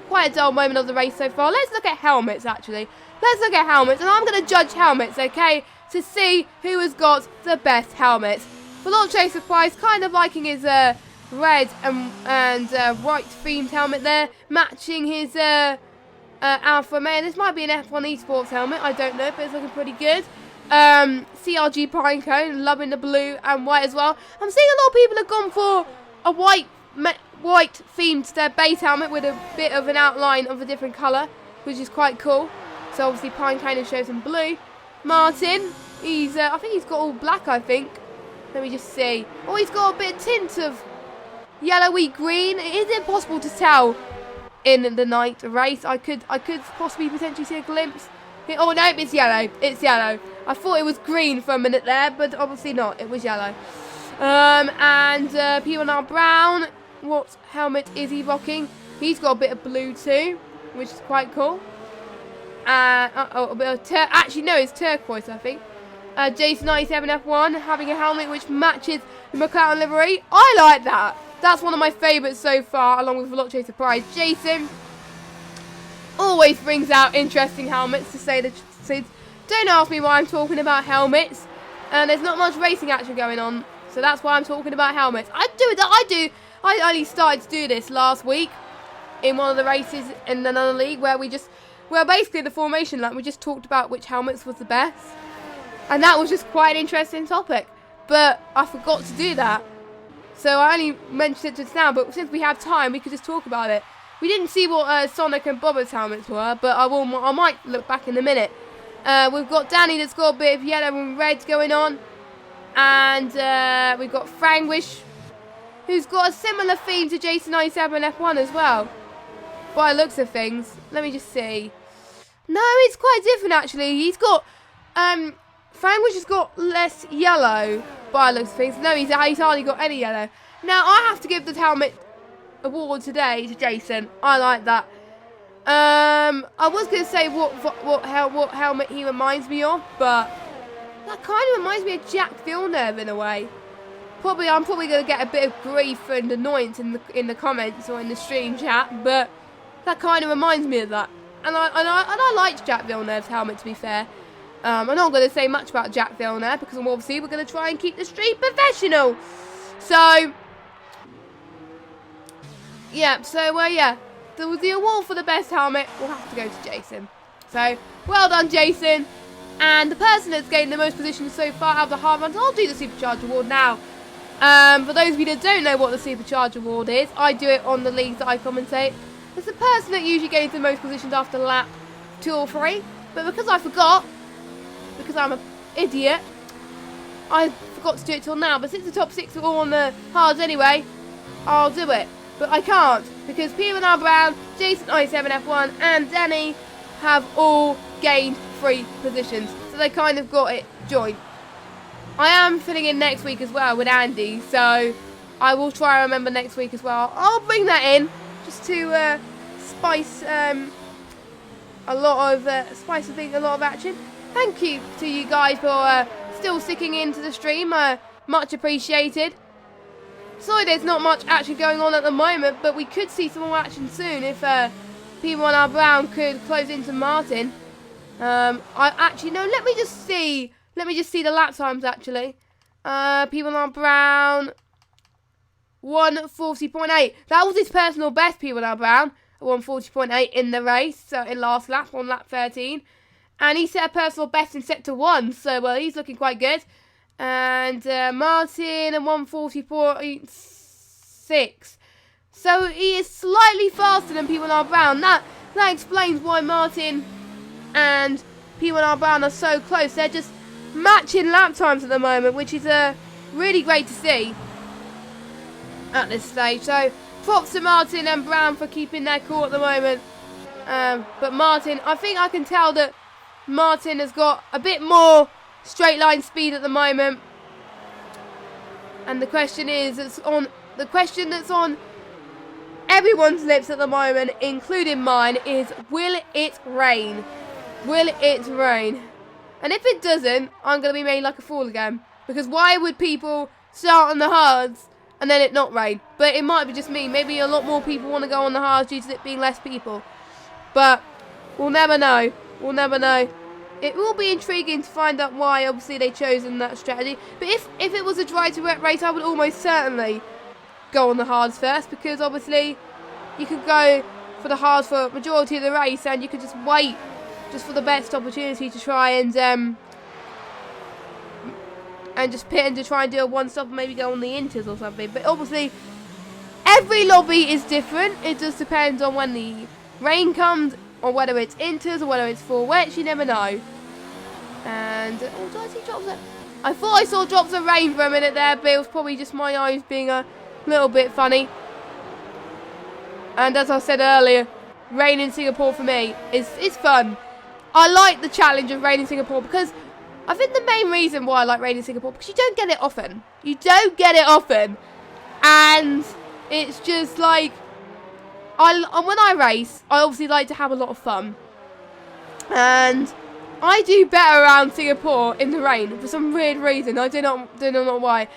quite a dull moment of the race so far, let's look at helmets actually. Let's look at helmets, and I'm going to judge helmets, okay, to see who has got the best helmets. Veloce Surprise, kind of liking his red and white themed helmet there, matching his Alfa Romeo. This might be an F1 Esports helmet, I don't know, but it's looking pretty good. CRG Pinecone, loving the blue and white as well. I'm seeing a lot of people have gone for a white themed their base helmet with a bit of an outline of a different colour, which is quite cool. So obviously Pinecone shows some blue. Martin, I think he's got all black, I think. Let me just see. Oh, he's got a bit of tint of yellowy green. It is impossible to tell in the night race. I could possibly potentially see a glimpse. Oh no, it's yellow. It's yellow. I thought it was green for a minute there, but obviously not. It was yellow. And P1R Brown, what helmet is he rocking? He's got a bit of blue too, which is quite cool. A bit of actually no, it's turquoise, I think. Jason 97 F1 having a helmet which matches the McLaren livery. I like that. That's one of my favourites so far, along with Veloce Surprise. Jason always brings out interesting helmets, to say the truth. Don't ask me why I'm talking about helmets. There's not much racing action going on, so that's why I'm talking about helmets. I only started to do this last week in one of the races in another league where basically the formation lap, we just talked about which helmets was the best. And that was just quite an interesting topic. But I forgot to do that. So I only mentioned it just now, but since we have time, we could just talk about it. We didn't see what Sonic and Bobber's helmets were, but I might look back in a minute. We've got Danny that's got a bit of yellow and red going on. And we've got Frangwish, who's got a similar theme to Jason 97 F1 as well. By the looks of things. Let me just see. No, it's quite different actually. He's got Frangwish has got less yellow by the looks of things. No, he's hardly got any yellow. Now I have to give the helmet award today to Jason. I like that. I was going to say what helmet he reminds me of, but that kind of reminds me of Jack Villeneuve in a way. I'm probably going to get a bit of grief and annoyance in the comments or in the stream chat, but that kind of reminds me of that. And I liked Jack Villeneuve's helmet, to be fair. I'm not going to say much about Jack Villeneuve because obviously we're going to try and keep the stream professional. So, yeah, the award for the best helmet will have to go to Jason. So, well done, Jason. And the person that's gained the most positions so far out of the hard runs, I'll do the Supercharge Award now. For those of you that don't know what the Supercharge Award is, I do it on the leagues that I commentate. It's the person that usually gains the most positions after lap 2 or 3. But because I forgot, because I'm an idiot, I forgot to do it till now. But since the top 6 are all on the hards anyway, I'll do it. But I can't, because Peter and R. Brown, Jason I7F1 and Danny have all gained 3 positions. So they kind of got it joint. I am filling in next week as well with Andy, so I will try and remember next week as well. I'll bring that in just to spice a lot of action. Thank you to you guys for still sticking into the stream. Much appreciated. Sorry, there's not much action going on at the moment, but we could see some more action soon if P1R Brown could close into Martin. Let me just see the lap times actually. P1R Brown 1:40.8. That was his personal best, P1R Brown, 1:40.8 in the race, so in last lap on lap 13. And he set a personal best in sector 1, so he's looking quite good. And Martin at 1:44.6. So he is slightly faster than P1R Brown. That explains why Martin and P1R Brown are so close. They're just matching lap times at the moment, which is really great to see at this stage. So props to Martin and Brown for keeping their cool at the moment. But Martin, I think I can tell that Martin has got a bit more straight line speed at the moment. And the question that's on everyone's lips at the moment, including mine, is will it rain? Will it rain? And if it doesn't, I'm going to be made like a fool again. Because why would people start on the hards and then it not rain? But it might be just me. Maybe a lot more people want to go on the hards due to it being less people. But we'll never know. We'll never know. It will be intriguing to find out why, obviously, they've chosen that strategy. But if it was a dry to wet race, I would almost certainly go on the hards first. Because, obviously, you could go for the hards for majority of the race and you could just wait just for the best opportunity to try and just pit and to try and do a one-stop and maybe go on the inters or something. But, obviously, every lobby is different. It just depends on when the rain comes, or whether it's inters or whether it's full wets, you never know. And did I see drops of? I thought I saw drops of rain for a minute there, but it was probably just my eyes being a little bit funny. And as I said earlier, rain in Singapore for me is fun. I like the challenge of rain in Singapore because I think the main reason why I like rain in Singapore because you don't get it often. You don't get it often, and it's just like. When I race, I obviously like to have a lot of fun. And I do better around Singapore in the rain for some weird reason. I do not know why.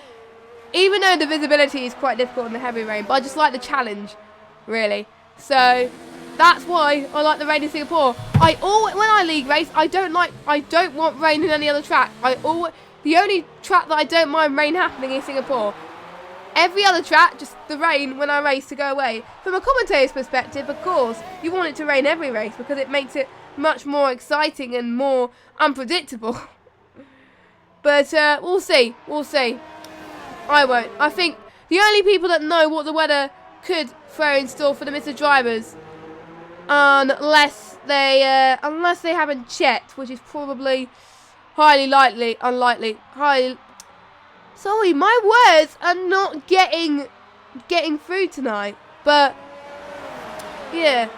Even though the visibility is quite difficult in the heavy rain, but I just like the challenge, really. So that's why I like the rain in Singapore. When I league race, I don't want rain in any other track. The only track that I don't mind rain happening is Singapore. Every other track, just the rain when I race to go away. From a commentator's perspective, of course, you want it to rain every race because it makes it much more exciting and more unpredictable. But we'll see. We'll see. I won't. I think the only people that know what the weather could throw in store for the Mr. Drivers, unless they haven't checked, which is probably highly unlikely. Sorry, my words are not getting through tonight. But yeah,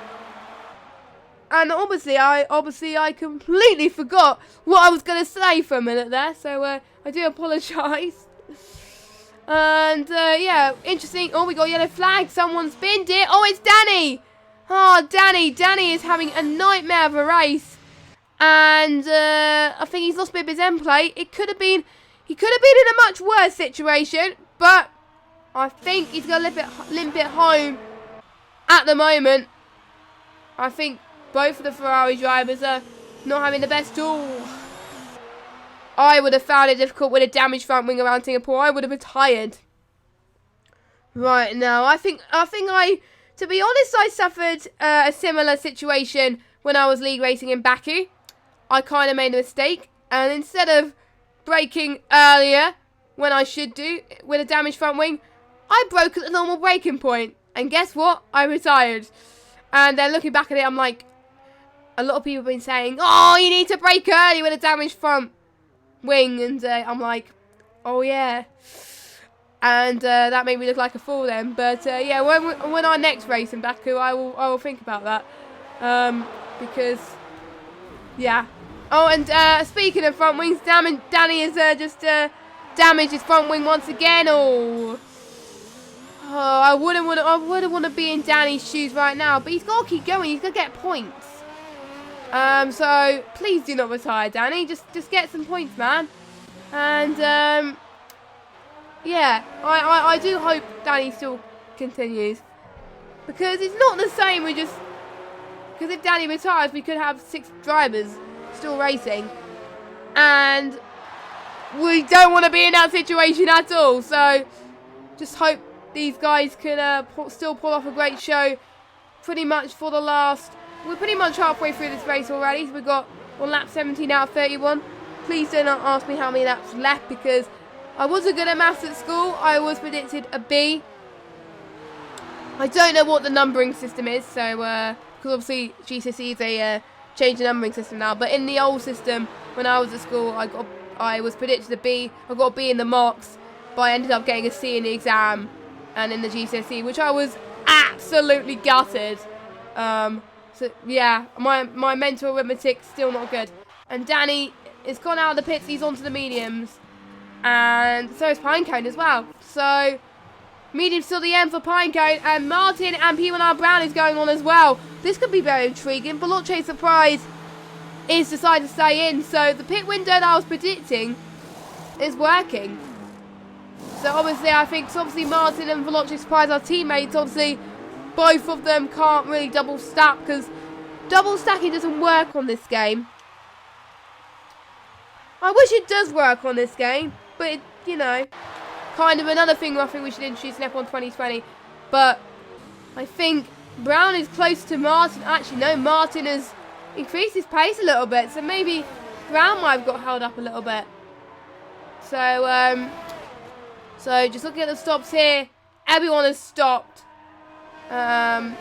and obviously I completely forgot what I was going to say for a minute there. So I do apologise. And yeah, interesting. Oh, we got a yellow flag. Someone's binned it. Oh, it's Danny. Oh, Danny. Danny is having a nightmare of a race, and I think he's lost a bit of his end plate. He could have been in a much worse situation, but I think he's going to limp it home at the moment. I think both of the Ferrari drivers are not having the best tools. I would have found it difficult with a damaged front wing around Singapore. I would have retired. Right now, I think to be honest, I suffered a similar situation when I was league racing in Baku. I kind of made a mistake, and instead of braking earlier when I should do with a damaged front wing, I broke at the normal braking point. And guess what? I retired. And then looking back at it, I'm like, a lot of people have been saying, oh, you need to brake early with a damaged front wing. And I'm like, oh yeah. And that made me look like a fool then. But yeah, when I next race in Baku, I will think about that. Because, yeah. Oh, and speaking of front wings, Danny has just damaged his front wing once again. Oh, I wouldn't want to be in Danny's shoes right now. But he's got to keep going. He's got to get points. So please do not retire, Danny. Just get some points, man. And yeah, I do hope Danny still continues, because it's not the same. Because if Danny retires, we could have 6 drivers still racing, and we don't want to be in that situation at all. So just hope these guys can still pull off a great show. Pretty much for the last, we're pretty much halfway through this race already. So we've got on lap 17 out of 31. Please do not ask me how many laps left, because I wasn't good at maths at school. I was predicted a B. I don't know what the numbering system is, so because obviously GCSEs they changed the numbering system now. But in the old system, when I was at school, I was predicted a B. I got a B in the mocks, but I ended up getting a C in the exam and in the GCSE, which I was absolutely gutted. So yeah, my mental arithmetic's still not good. And Danny is gone out of the pits. He's onto the mediums. And so is Pinecone as well. So, mediums till the end for Pinecone. And Martin and P1R Brown is going on as well. This could be very intriguing. Veloce Surprise is decided to stay in. So, the pit window that I was predicting is working. So, obviously, I think obviously Martin and Veloce Surprise are teammates. Obviously, both of them can't really double stack, because double stacking doesn't work on this game. I wish it does work on this game. But, you know, kind of another thing I think we should introduce in F1 2020. But I think Brown is close to Martin. Actually, no, Martin has increased his pace a little bit. So maybe Brown might have got held up a little bit. So, just looking at the stops here. Everyone has stopped. And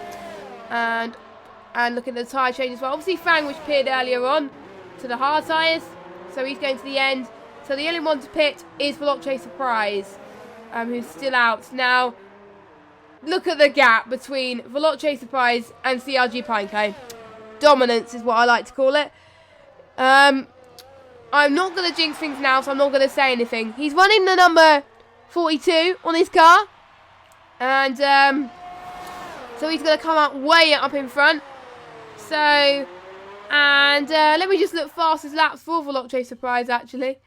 looking at the tyre change as well. Obviously, Fang, which appeared earlier on, to the hard tyres. So he's going to the end. So the only one to pit is Veloce Surprise, who's still out. Now, look at the gap between Veloce Surprise and CRG Pinecone. Dominance is what I like to call it. I'm not going to jinx things now, so I'm not going to say anything. He's running the number 42 on his car. And so he's going to come out way up in front. So, and let me just look fastest laps for Veloce Surprise, actually.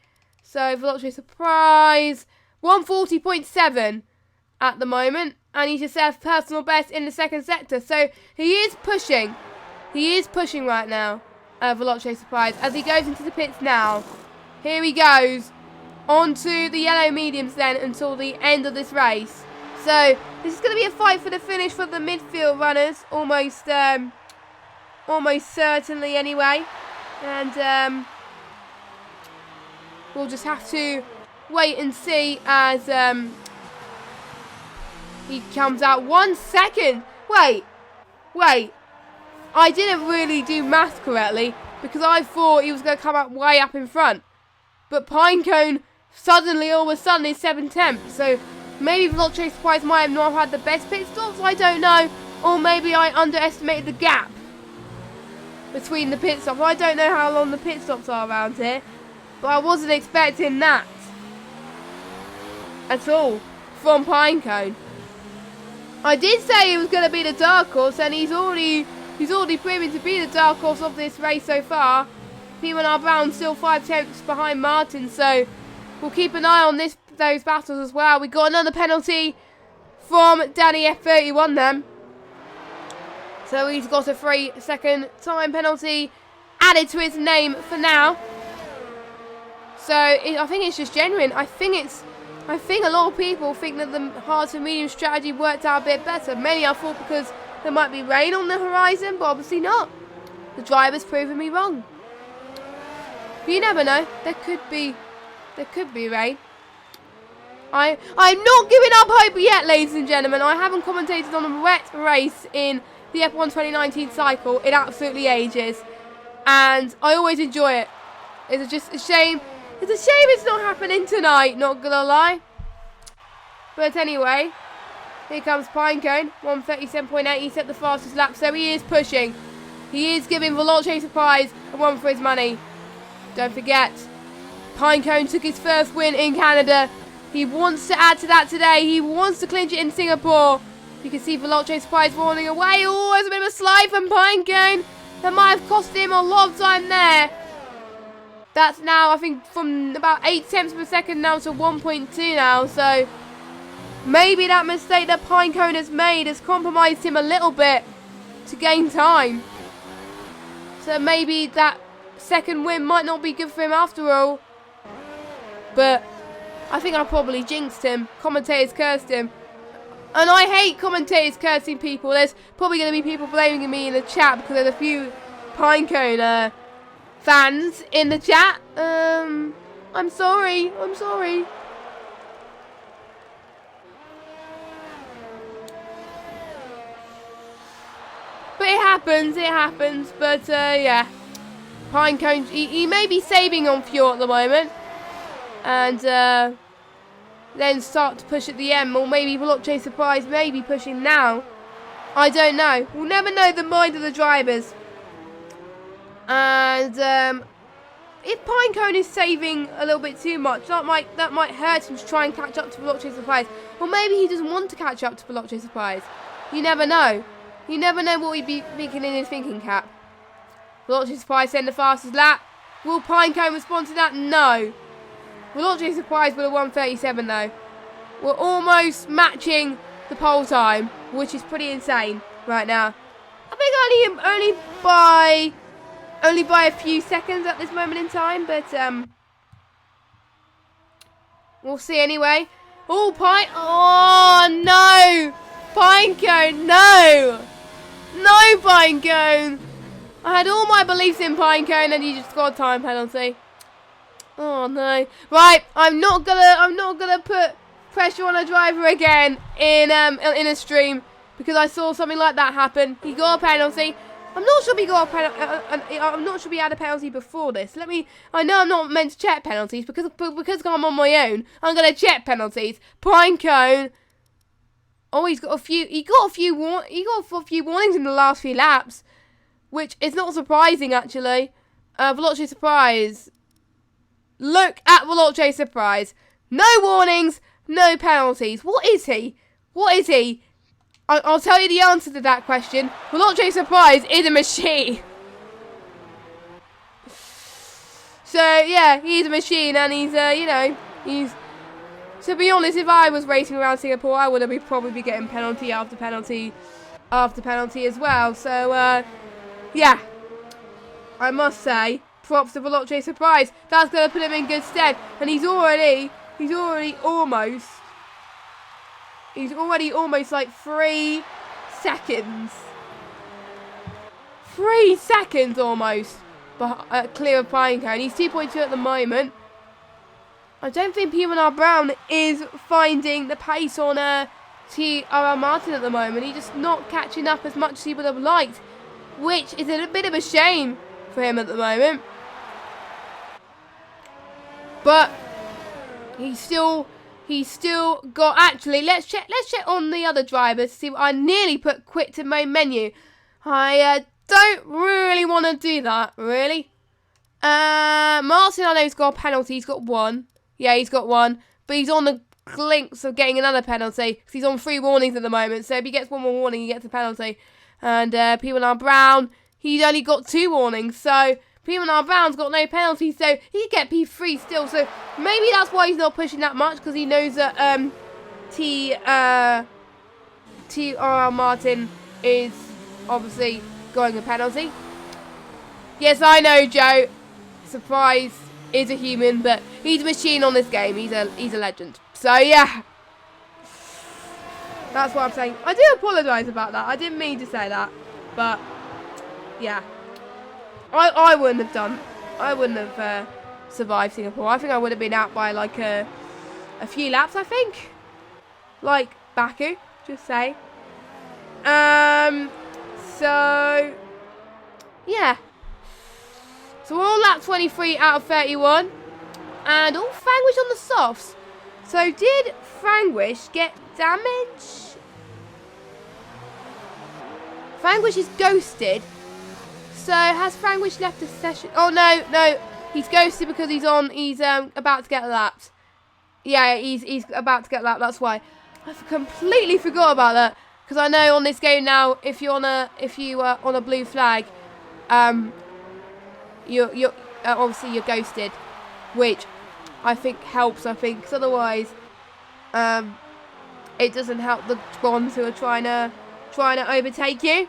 So, Veloce Surprise, 140.7 at the moment. And he just has personal best in the second sector. So, he is pushing. He is pushing right now, Veloce Surprise, as he goes into the pits now. Here he goes. Onto the yellow mediums then until the end of this race. So, this is going to be a fight for the finish for the midfield runners. Almost certainly anyway. And, we'll just have to wait and see as he comes out 1 second. Wait. I didn't really do maths correctly, because I thought he was going to come out way up in front. But Pinecone suddenly, all of a sudden, is 7/10. So maybe Veloce Surprise might have not had the best pit stops. I don't know. Or maybe I underestimated the gap between the pit stops. I don't know how long the pit stops are around here. But I wasn't expecting that at all from Pinecone. I did say he was going to be the dark horse, and he's already proven to be the dark horse of this race so far. P1R Brown still 5 tenths behind Martin, so we'll keep an eye on those battles as well. We got another penalty from Danny F31 then. So he's got a 3-second time penalty added to his name for now. So I think it's just genuine. I think a lot of people think that the hard to medium strategy worked out a bit better. Many I thought because there might be rain on the horizon, but obviously not. The driver's proven me wrong. But you never know. There could be rain. I'm not giving up hope yet, ladies and gentlemen. I haven't commentated on a wet race in the F1 2019 cycle in absolutely ages, and I always enjoy it. It's just a shame. It's a shame it's not happening tonight, not gonna lie. But anyway, here comes Pinecone, 1:37.8. He set the fastest lap, so he is pushing. He is giving Veloce Surprise a run for his money. Don't forget, Pinecone took his first win in Canada. He wants to add to that today. He wants to clinch it in Singapore. You can see Veloce Surprise rolling away. Oh, there's a bit of a slide from Pinecone. That might have cost him a lot of time there. That's now, I think, from about 8 tenths per second now to 1.2 now. So maybe that mistake that Pinecone has made has compromised him a little bit to gain time. So maybe that second win might not be good for him after all. But I think I probably jinxed him. Commentators cursed him. And I hate commentators cursing people. There's probably going to be people blaming me in the chat because there's a few Pinecone fans in the chat. I'm sorry. I'm sorry. But it happens. But yeah. Pinecone, he may be saving on fuel at the moment. And then start to push at the end. Or maybe Veloce Surprise may be pushing now. I don't know. We'll never know the mind of the drivers. And if Pinecone is saving a little bit too much, that might hurt him to try and catch up to Veloce Surprise. Or maybe he doesn't want to catch up to Veloce Surprise. You never know. You never know what he'd be thinking in his thinking cap. Veloce Surprise send the fastest lap. Will Pinecone respond to that? No. Veloce Surprise with a 1:37 though. We're almost matching the pole time, which is pretty insane right now. I think only by a few seconds at this moment in time, but we'll see anyway. Oh, no! Pinecone, no! No, Pinecone! I had all my beliefs in Pinecone and you just got a time penalty. Oh no. Right, I'm not gonna put pressure on a driver again in a stream because I saw something like that happen. He got a penalty. I'm not sure he got a penalty. I'm not sure he had a penalty before this. I know I'm not meant to check penalties because I'm on my own. I'm gonna check penalties. Pinecone. Oh, he got a few warnings in the last few laps, which is not surprising actually. Veloce Surprise. Look at Veloce Surprise. No warnings, no penalties. What is he? What is he? I'll tell you the answer to that question. Veloce Surprise is a machine. So, yeah, he's a machine and he's, to be honest, if I was racing around Singapore, I would probably be getting penalty after penalty after penalty as well. So, yeah, I must say, props to Veloce Surprise. That's going to put him in good stead. And he's already almost like 3 seconds. 3 seconds almost. But clear of Pinecone. He's 2.2 at the moment. I don't think P1R Brown is finding the pace on T.R.R. Martin at the moment. He's just not catching up as much as he would have liked, which is a bit of a shame for him at the moment. But he's still got. Actually, let's check on the other drivers to see what I nearly put quit to main menu. I don't really want to do that, really. Martin, I know he's got a penalty. He's got 1. Yeah, he's got 1. But he's on the clinks of getting another penalty because he's on 3 warnings at the moment. So if he gets 1 more warning, he gets a penalty. And P1R Brown, he's only got 2 warnings. So P1R Brown's got no penalty, so he could get P3 still. So maybe that's why he's not pushing that much, because he knows that TR Martin is obviously going a penalty. Yes, I know, Joe. Surprise is a human, but he's a machine on this game. He's a legend. So yeah, that's what I'm saying. I do apologise about that. I didn't mean to say that, but yeah, I wouldn't have done. I wouldn't have survived Singapore. I think I would have been out by like a few laps. I think, like Baku. Just say. So yeah. So we're on lap 23 out of 31. And all Frangwish on the softs. So did Frangwish get damage? Frangwish is ghosted. So has Frangwish left the session? Oh no. He's ghosted because he's about to get lapped. Yeah, he's about to get lapped, that's why. I completely forgot about that. Because I know on this game now, if you are on a blue flag, you're obviously you're ghosted, which I think helps. I think because otherwise, it doesn't help the ones who are trying to overtake you.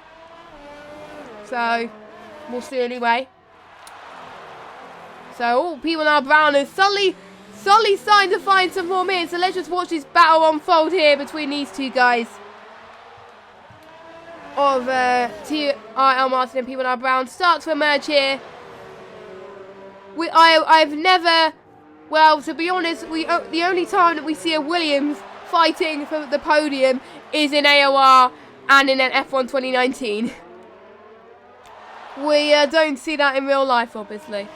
So we'll see anyway. So P1R Brown is suddenly starting to find some more minutes. So let's just watch this battle unfold here between these two guys. Of TR Martin and P1R Brown start to emerge here. I've never, well, to be honest, the only time that we see a Williams fighting for the podium is in AOR and in an F1 2019. We don't see that in real life, obviously.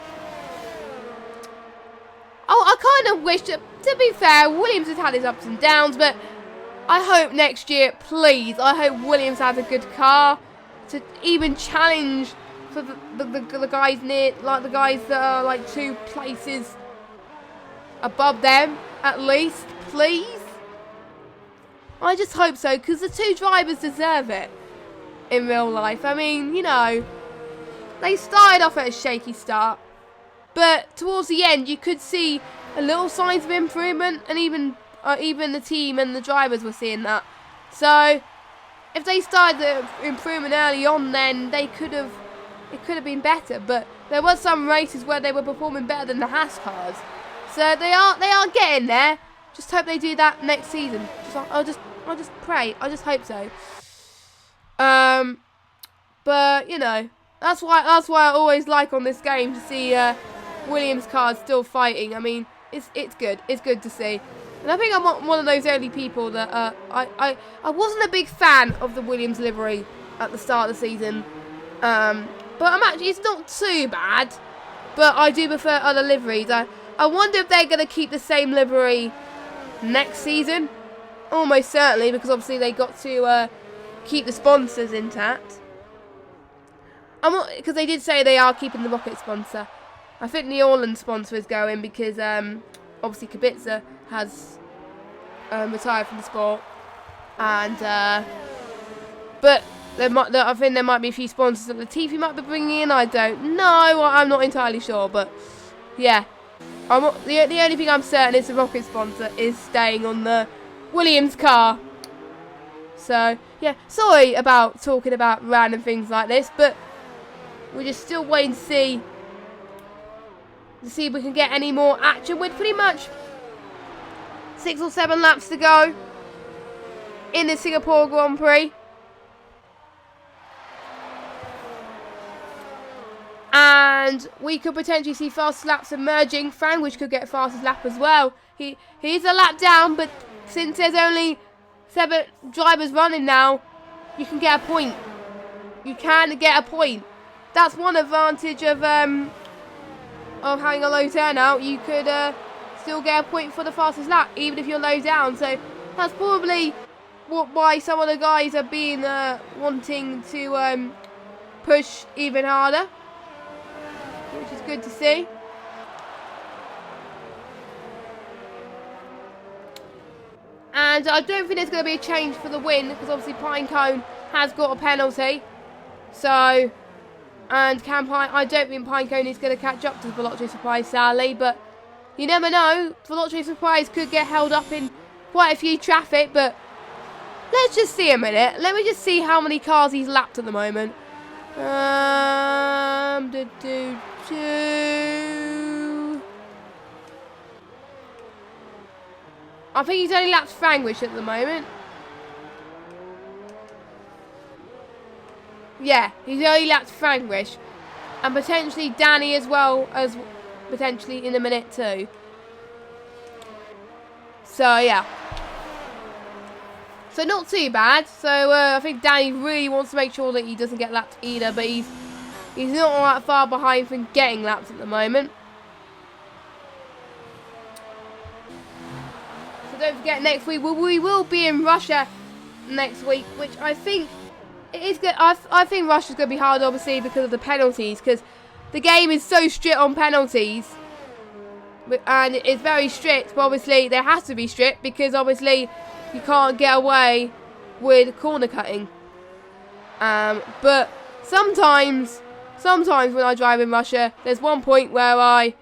Oh, I kind of wish, to be fair, Williams has had his ups and downs, but I hope next year, please, I hope Williams has a good car to even challenge for the guys near, like the guys that are like 2 places above them, at least, please. I just hope so, because the 2 drivers deserve it in real life. I mean, you know, they started off at a shaky start, but towards the end, you could see a little signs of improvement, and even the team and the drivers were seeing that. So if they started the improvement early on, then it could have been better. But there were some races where they were performing better than the Haas cars. So they are getting there. Just hope they do that next season. I'll just pray. I just hope so. But you know, that's why I always like on this game to see Williams cars still fighting. I mean, it's good. It's good to see. And I think I'm one of those early people that I wasn't a big fan of the Williams livery at the start of the season. But it's not too bad. But I do prefer other liveries. I wonder if they're going to keep the same livery next season. Almost certainly, because obviously they got to keep the sponsors intact. Because they did say they are keeping the Rocket sponsor. I think the Orland sponsor is going because obviously Kubica has retired from the sport, and but I think there might be a few sponsors that Latifi might be bringing in. I don't know. I'm not entirely sure, but yeah, the only thing I'm certain is the Rocket sponsor is staying on the Williams car. So yeah, sorry about talking about random things like this, but we're just still waiting to see if we can get any more action. With pretty much 6 or 7 laps to go in the Singapore Grand Prix. And we could potentially see fast laps emerging. Frangwish could get fastest lap as well. He's a lap down, but since there's only 7 drivers running now, you can get a point. You can get a point. That's one advantage of having a low turnout. You could still get a point for the fastest lap, even if you're low down. So that's probably why some of the guys are being wanting to push even harder, which is good to see. And I don't think there's going to be a change for the win, because obviously Pinecone has got a penalty. So And I don't think Pinecone is going to catch up to the Veloce Surprise, sadly, but you never know. Veloce Surprise could get held up in quite a few traffic, but let's just see a minute. Let me just see how many cars he's lapped at the moment. I think he's only lapped Franglish at the moment. Yeah, he's only lapped Franglish. And potentially Danny as well, as potentially in a minute too. So, yeah. So, not too bad. So, I think Danny really wants to make sure that he doesn't get lapped either. But he's not all that far behind from getting lapped at the moment. So, don't forget, next week we will be in Russia next week. Which I think it is good. I think Russia's going to be hard, obviously, because of the penalties. Because the game is so strict on penalties. And it's very strict. But obviously, there has to be strict. Because obviously, you can't get away with corner cutting. But sometimes when I drive in Russia, there's one point where I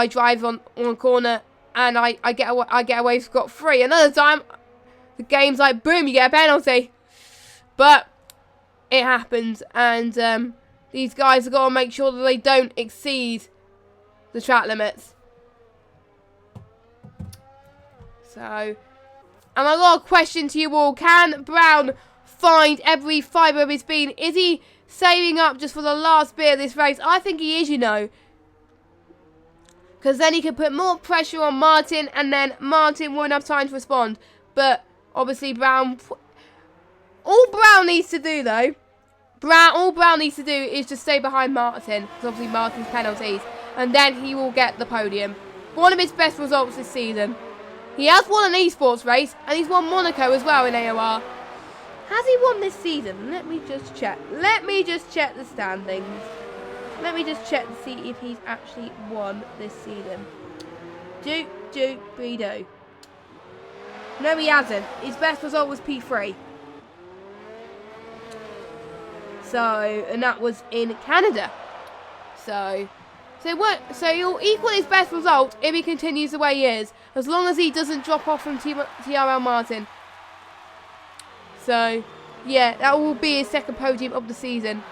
drive on a corner and I get away scot-free. Another time, the game's like, boom, you get a penalty. But it happens, and these guys have got to make sure that they don't exceed the track limits. So, and I got a question to you all. Can Brown find every fibre of his being? Is he saving up just for the last bit of this race? I think he is, you know. Because then he can put more pressure on Martin, and then Martin won't have time to respond. But obviously Brown... All Brown needs to do, though... All Brown needs to do is just stay behind Martin. Because obviously Martin's penalties. And then he will get the podium. One of his best results this season. He has won an esports race, and he's won Monaco as well in AOR. Has he won this season? Let me just check. Let me just check the standings. Let me just check to see if he's actually won this season. Do. No, he hasn't. His best result was P3. So, and that was in Canada. So he'll equal his best result if he continues the way he is, as long as he doesn't drop off from TRL Martin. So, yeah, that will be his second podium of the season.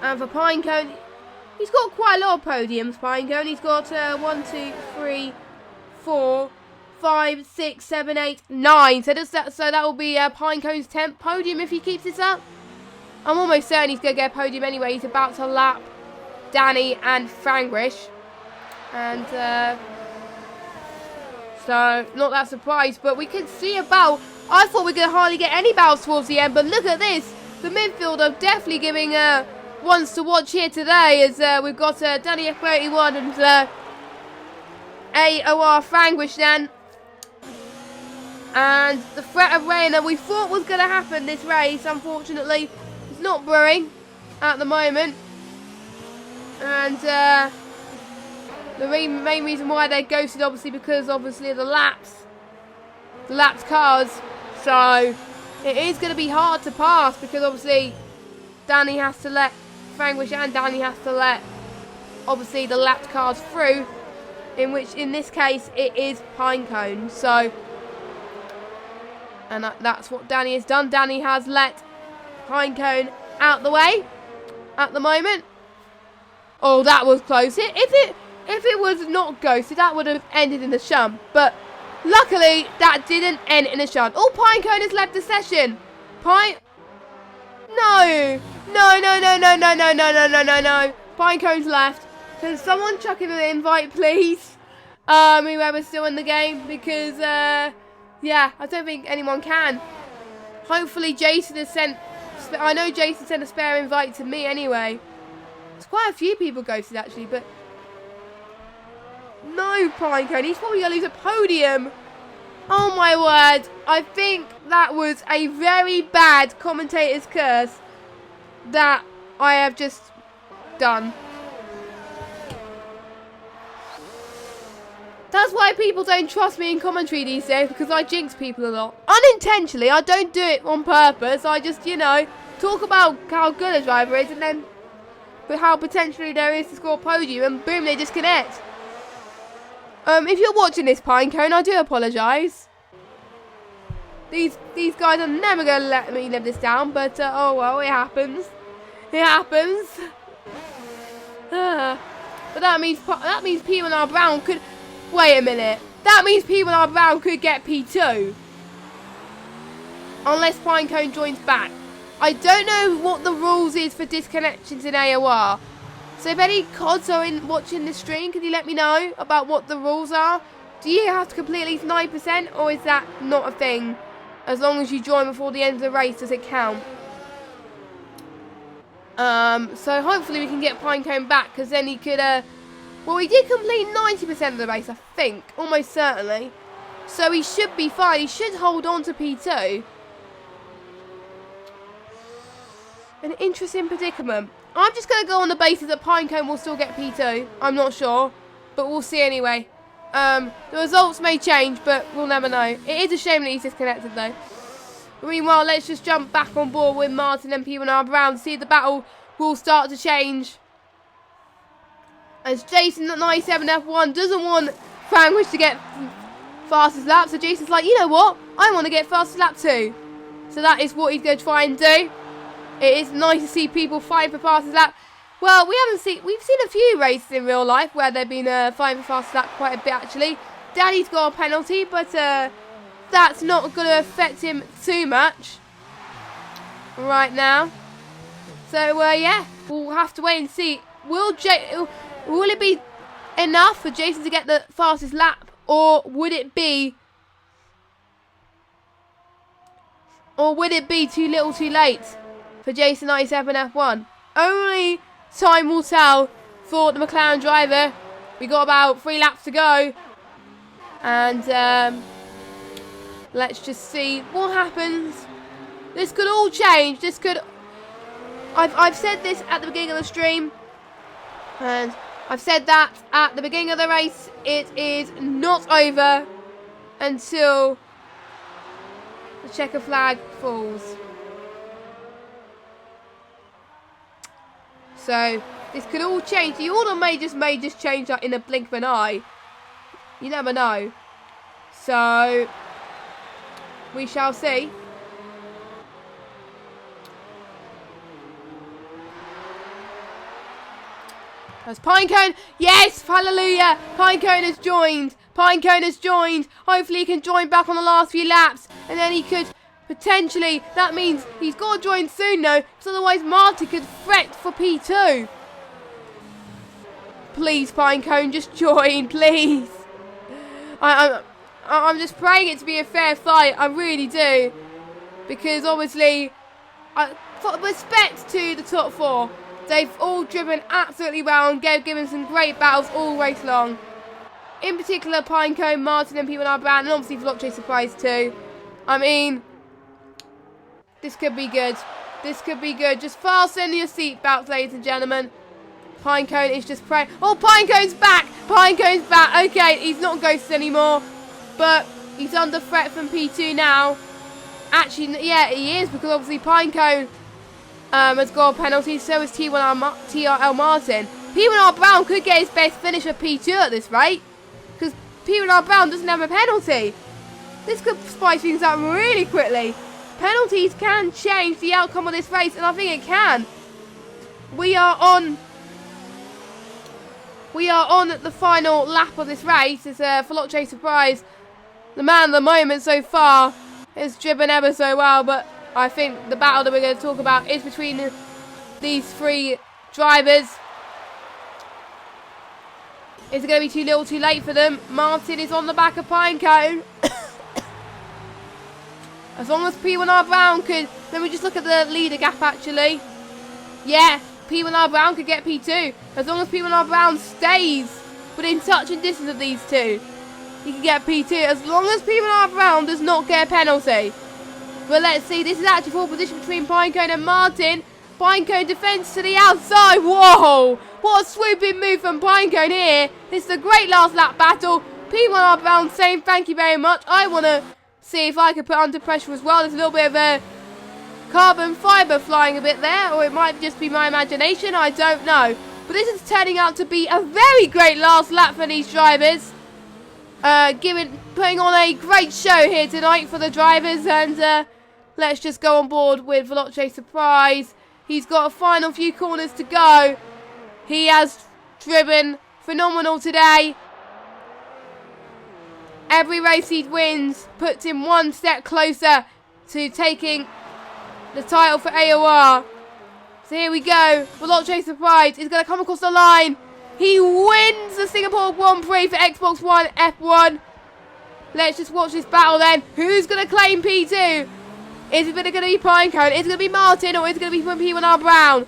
And for Pinecone, he's got quite a lot of podiums, Pinecone. He's got 1, 2, 3, 4, 5, 6, 7, 8, 9. So that will be Pinecone's 10th podium if he keeps this up. I'm almost certain he's going to get a podium anyway. He's about to lap Danny and Franglish. And so, not that surprised. But we can see a battle. I thought we were going to hardly get any battles towards the end. But look at this. The midfield are definitely giving ones to watch here today. As we've got Danny F81 and AOR Franglish then. And the threat of rain that we thought was going to happen this race, unfortunately, is not brewing at the moment. And the main reason why they're ghosted, obviously, because obviously of the laps cars. So it is going to be hard to pass because obviously Danny has to let Franglish and Danny has to let obviously the lapped cars through. In this case it is Pinecone. So. And that's what Danny has done. Danny has let Pinecone out the way at the moment. Oh, that was close. If it was not ghosted, that would have ended in a shunt. But luckily, that didn't end in a shunt. Oh, Pinecone has left the session. No. Pinecone's left. Can someone chuck him an invite, please? Whoever's still in the game, because yeah, I don't think anyone can. Hopefully Jason has sent... I know Jason sent a spare invite to me anyway. There's quite a few people ghosted actually, but... No, Pinecone. He's probably going to lose a podium. Oh my word. I think that was a very bad commentator's curse that I have just done. That's why people don't trust me in commentary these days, because I jinx people a lot. Unintentionally, I don't do it on purpose. I just, you know, talk about how good a driver is, and then but how potentially there is to score a podium, and boom, they disconnect. If you're watching this, Pinecone, I do apologise. These guys are never going to let me live this down, but oh well, it happens. It happens. But that means P1R Brown could. Wait a minute. That means P1R Brown could get P2, unless Pinecone joins back. I don't know what the rules is for disconnections in AOR. So if any CODs are watching this stream, can you let me know about what the rules are? Do you have to complete at least 9%, or is that not a thing? As long as you join before the end of the race, does it count? So hopefully we can get Pinecone back, because then he could, well, he did complete 90% of the race, I think, almost certainly. So he should be fine. He should hold on to P2. An interesting predicament. I'm just going to go on the basis that Pinecone will still get P2. I'm not sure, but we'll see anyway. The results may change, but we'll never know. It is a shame that he's disconnected, though. Meanwhile, let's just jump back on board with Martin and P1R Brown to see if the battle will start to change. As Jason at 97F1 doesn't want Frankwish to get fastest lap, so Jason's like, you know what? I want to get fastest lap too. So that is what he's going to try and do. It is nice to see people fight for fastest lap. Well, we've seen a few races in real life where they've been fighting for fastest lap quite a bit actually. Daddy's got a penalty, but that's not going to affect him too much right now. So yeah, we'll have to wait and see. Will it be enough for Jason to get the fastest lap, or would it be too little too late for Jason 97F1? Only time will tell for the McLaren driver. We got about 3 laps to go, and let's just see what happens. This could all change. This could. I've said this at the beginning of the stream, and I've said that at the beginning of the race. It is not over until the checker flag falls. So this could all change. The order may just change that in a blink of an eye. You never know. So we shall see. As Pinecone, yes, hallelujah, Pinecone has joined. Pinecone has joined. Hopefully he can join back on the last few laps, and then he could potentially, that means he's got to join soon though, because otherwise Marty could fret for P2. Please, Pinecone, just join, please. I'm just praying it to be a fair fight, I really do. Because obviously, for respect to the top 4, they've all driven absolutely well and given some great battles all race long. In particular, Pinecone, Martin and P1R Brown, and obviously Veloce Surprise too. I mean, this could be good. This could be good. Just fasten your seatbelts, ladies and gentlemen. Pinecone is just praying. Oh, Pinecone's back! Pinecone's back. Okay, he's not Ghost anymore, but he's under threat from P2 now. Actually, yeah, he is, because obviously Pinecone has got a penalty, so is TRL Martin. P1R Brown could get his best finish of P2 at this rate, because P1R Brown doesn't have a penalty. This could spice things up really quickly. Penalties can change the outcome of this race, and I think it can. We are on the final lap of this race. It's a Veloce Surprise. The man of the moment so far has driven ever so well, but I think the battle that we're going to talk about is between these 3 drivers. Is it going to be too little too late for them? Martin is on the back of Pinecone. As long as P1R Brown could... Let me just look at the leader gap actually. Yeah, P1R Brown could get P2. As long as P1R Brown stays within touching distance of these 2, he can get P2. As long as P1R Brown does not get a penalty. But let's see, this is actually full position between Pinecone and Martin. Pinecone defends to the outside. Whoa! What a swooping move from Pinecone here. This is a great last lap battle. P1R Brown saying thank you very much. I want to see if I can put under pressure as well. There's a little bit of a carbon fibre flying a bit there, or it might just be my imagination, I don't know. But this is turning out to be a very great last lap for these drivers. Putting on a great show here tonight for the drivers, and let's just go on board with Veloce Surprise. He's got a final few corners to go. He has driven phenomenal today. Every race he wins puts him one step closer to taking the title for AOR. So here we go. Veloce Surprise is going to come across the line. He wins the Singapore Grand Prix for Xbox One F1. Let's just watch this battle then. Who's going to claim P2? Is it going to be Pinecone? Is it going to be Martin, or is it going to be P1R Brown?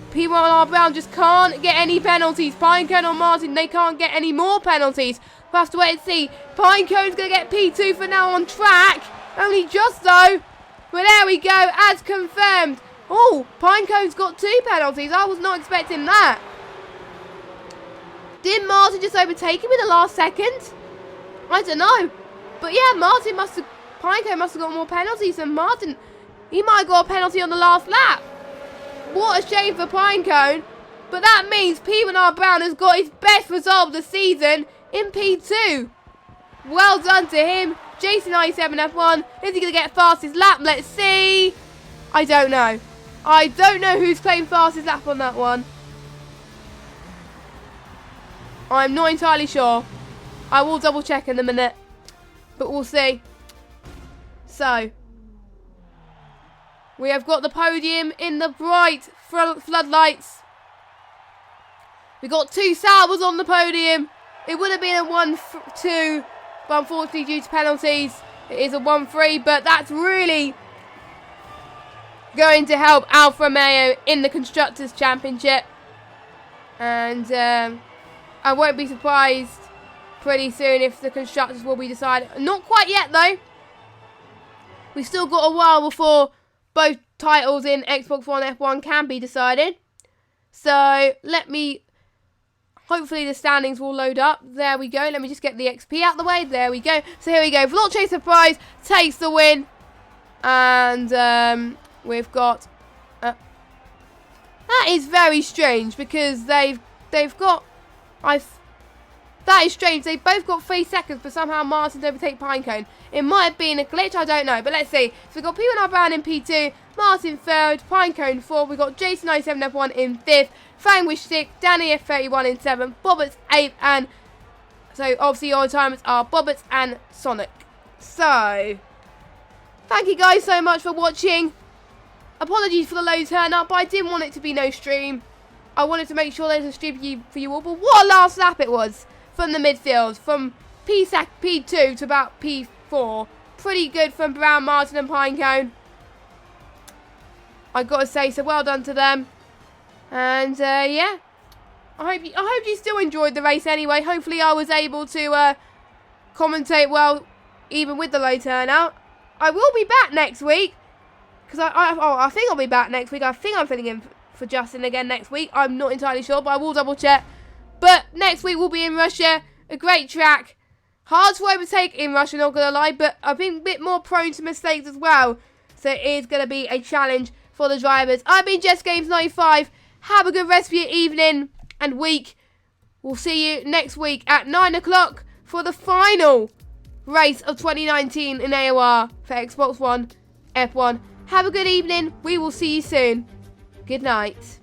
P1R Brown just can't get any penalties. Pinecone or Martin, they can't get any more penalties. We'll have to wait and see. Pinecone's going to get P2 for now on track. Only just though. But there we go, as confirmed. Oh, Pinecone's got 2 penalties. I was not expecting that. Did Martin just overtake him in the last second? I don't know. But yeah, Pinecone must have got more penalties than Martin. He might have got a penalty on the last lap. What a shame for Pinecone. But that means P1R Brown has got his best result of the season in P2. Well done to him. Jason97 F1. Is he going to get fastest lap? Let's see. I don't know. I don't know who's claimed fastest lap on that one. I'm not entirely sure. I will double check in a minute. But we'll see. So, we have got the podium in the bright floodlights. We got 2 Saubers on the podium. It would have been a 1-2, but unfortunately due to penalties, it is a 1-3. But that's really going to help Alfa Romeo in the Constructors' Championship. And I won't be surprised pretty soon if the Constructors will be decided. Not quite yet though. We've still got a while before both titles in Xbox One F1 can be decided. So hopefully the standings will load up. There we go. Let me just get the XP out the way. There we go. So here we go. Veloce Surprise takes the win. And we've got... that is very strange because they've got... That is strange. They both got 3 seconds, but somehow Martin's overtake Pinecone. It might have been a glitch, I don't know. But let's see. So we've got P1R Brown in P2, Martin 3rd, Pinecone 4th. We've got Jason97 F1 in 5th, Fangwish 6th, Danny F31 in 7th, Bobberts 8th, and so obviously your timers are Bobberts and Sonic. So, thank you guys so much for watching. Apologies for the low turn up, but I didn't want it to be no stream. I wanted to make sure there's a stream for you all. But what a last lap it was from the midfield, from P2 to about P4. Pretty good from Brown, Martin and Pinecone. I got to say, so well done to them. And yeah, I hope you still enjoyed the race anyway. Hopefully I was able to commentate well, even with the low turnout. I will be back next week because I think I'll be back next week. I think I'm filling in for Justin again next week. I'm not entirely sure, but I will double check. But next week we'll be in Russia. A great track. Hard to overtake in Russia, not going to lie, but I've been a bit more prone to mistakes as well. So it is going to be a challenge for the drivers. I've been JessGames95. Have a good rest of your evening and week. We'll see you next week at 9 o'clock for the final race of 2019 in AOR for Xbox One F1. Have a good evening. We will see you soon. Good night.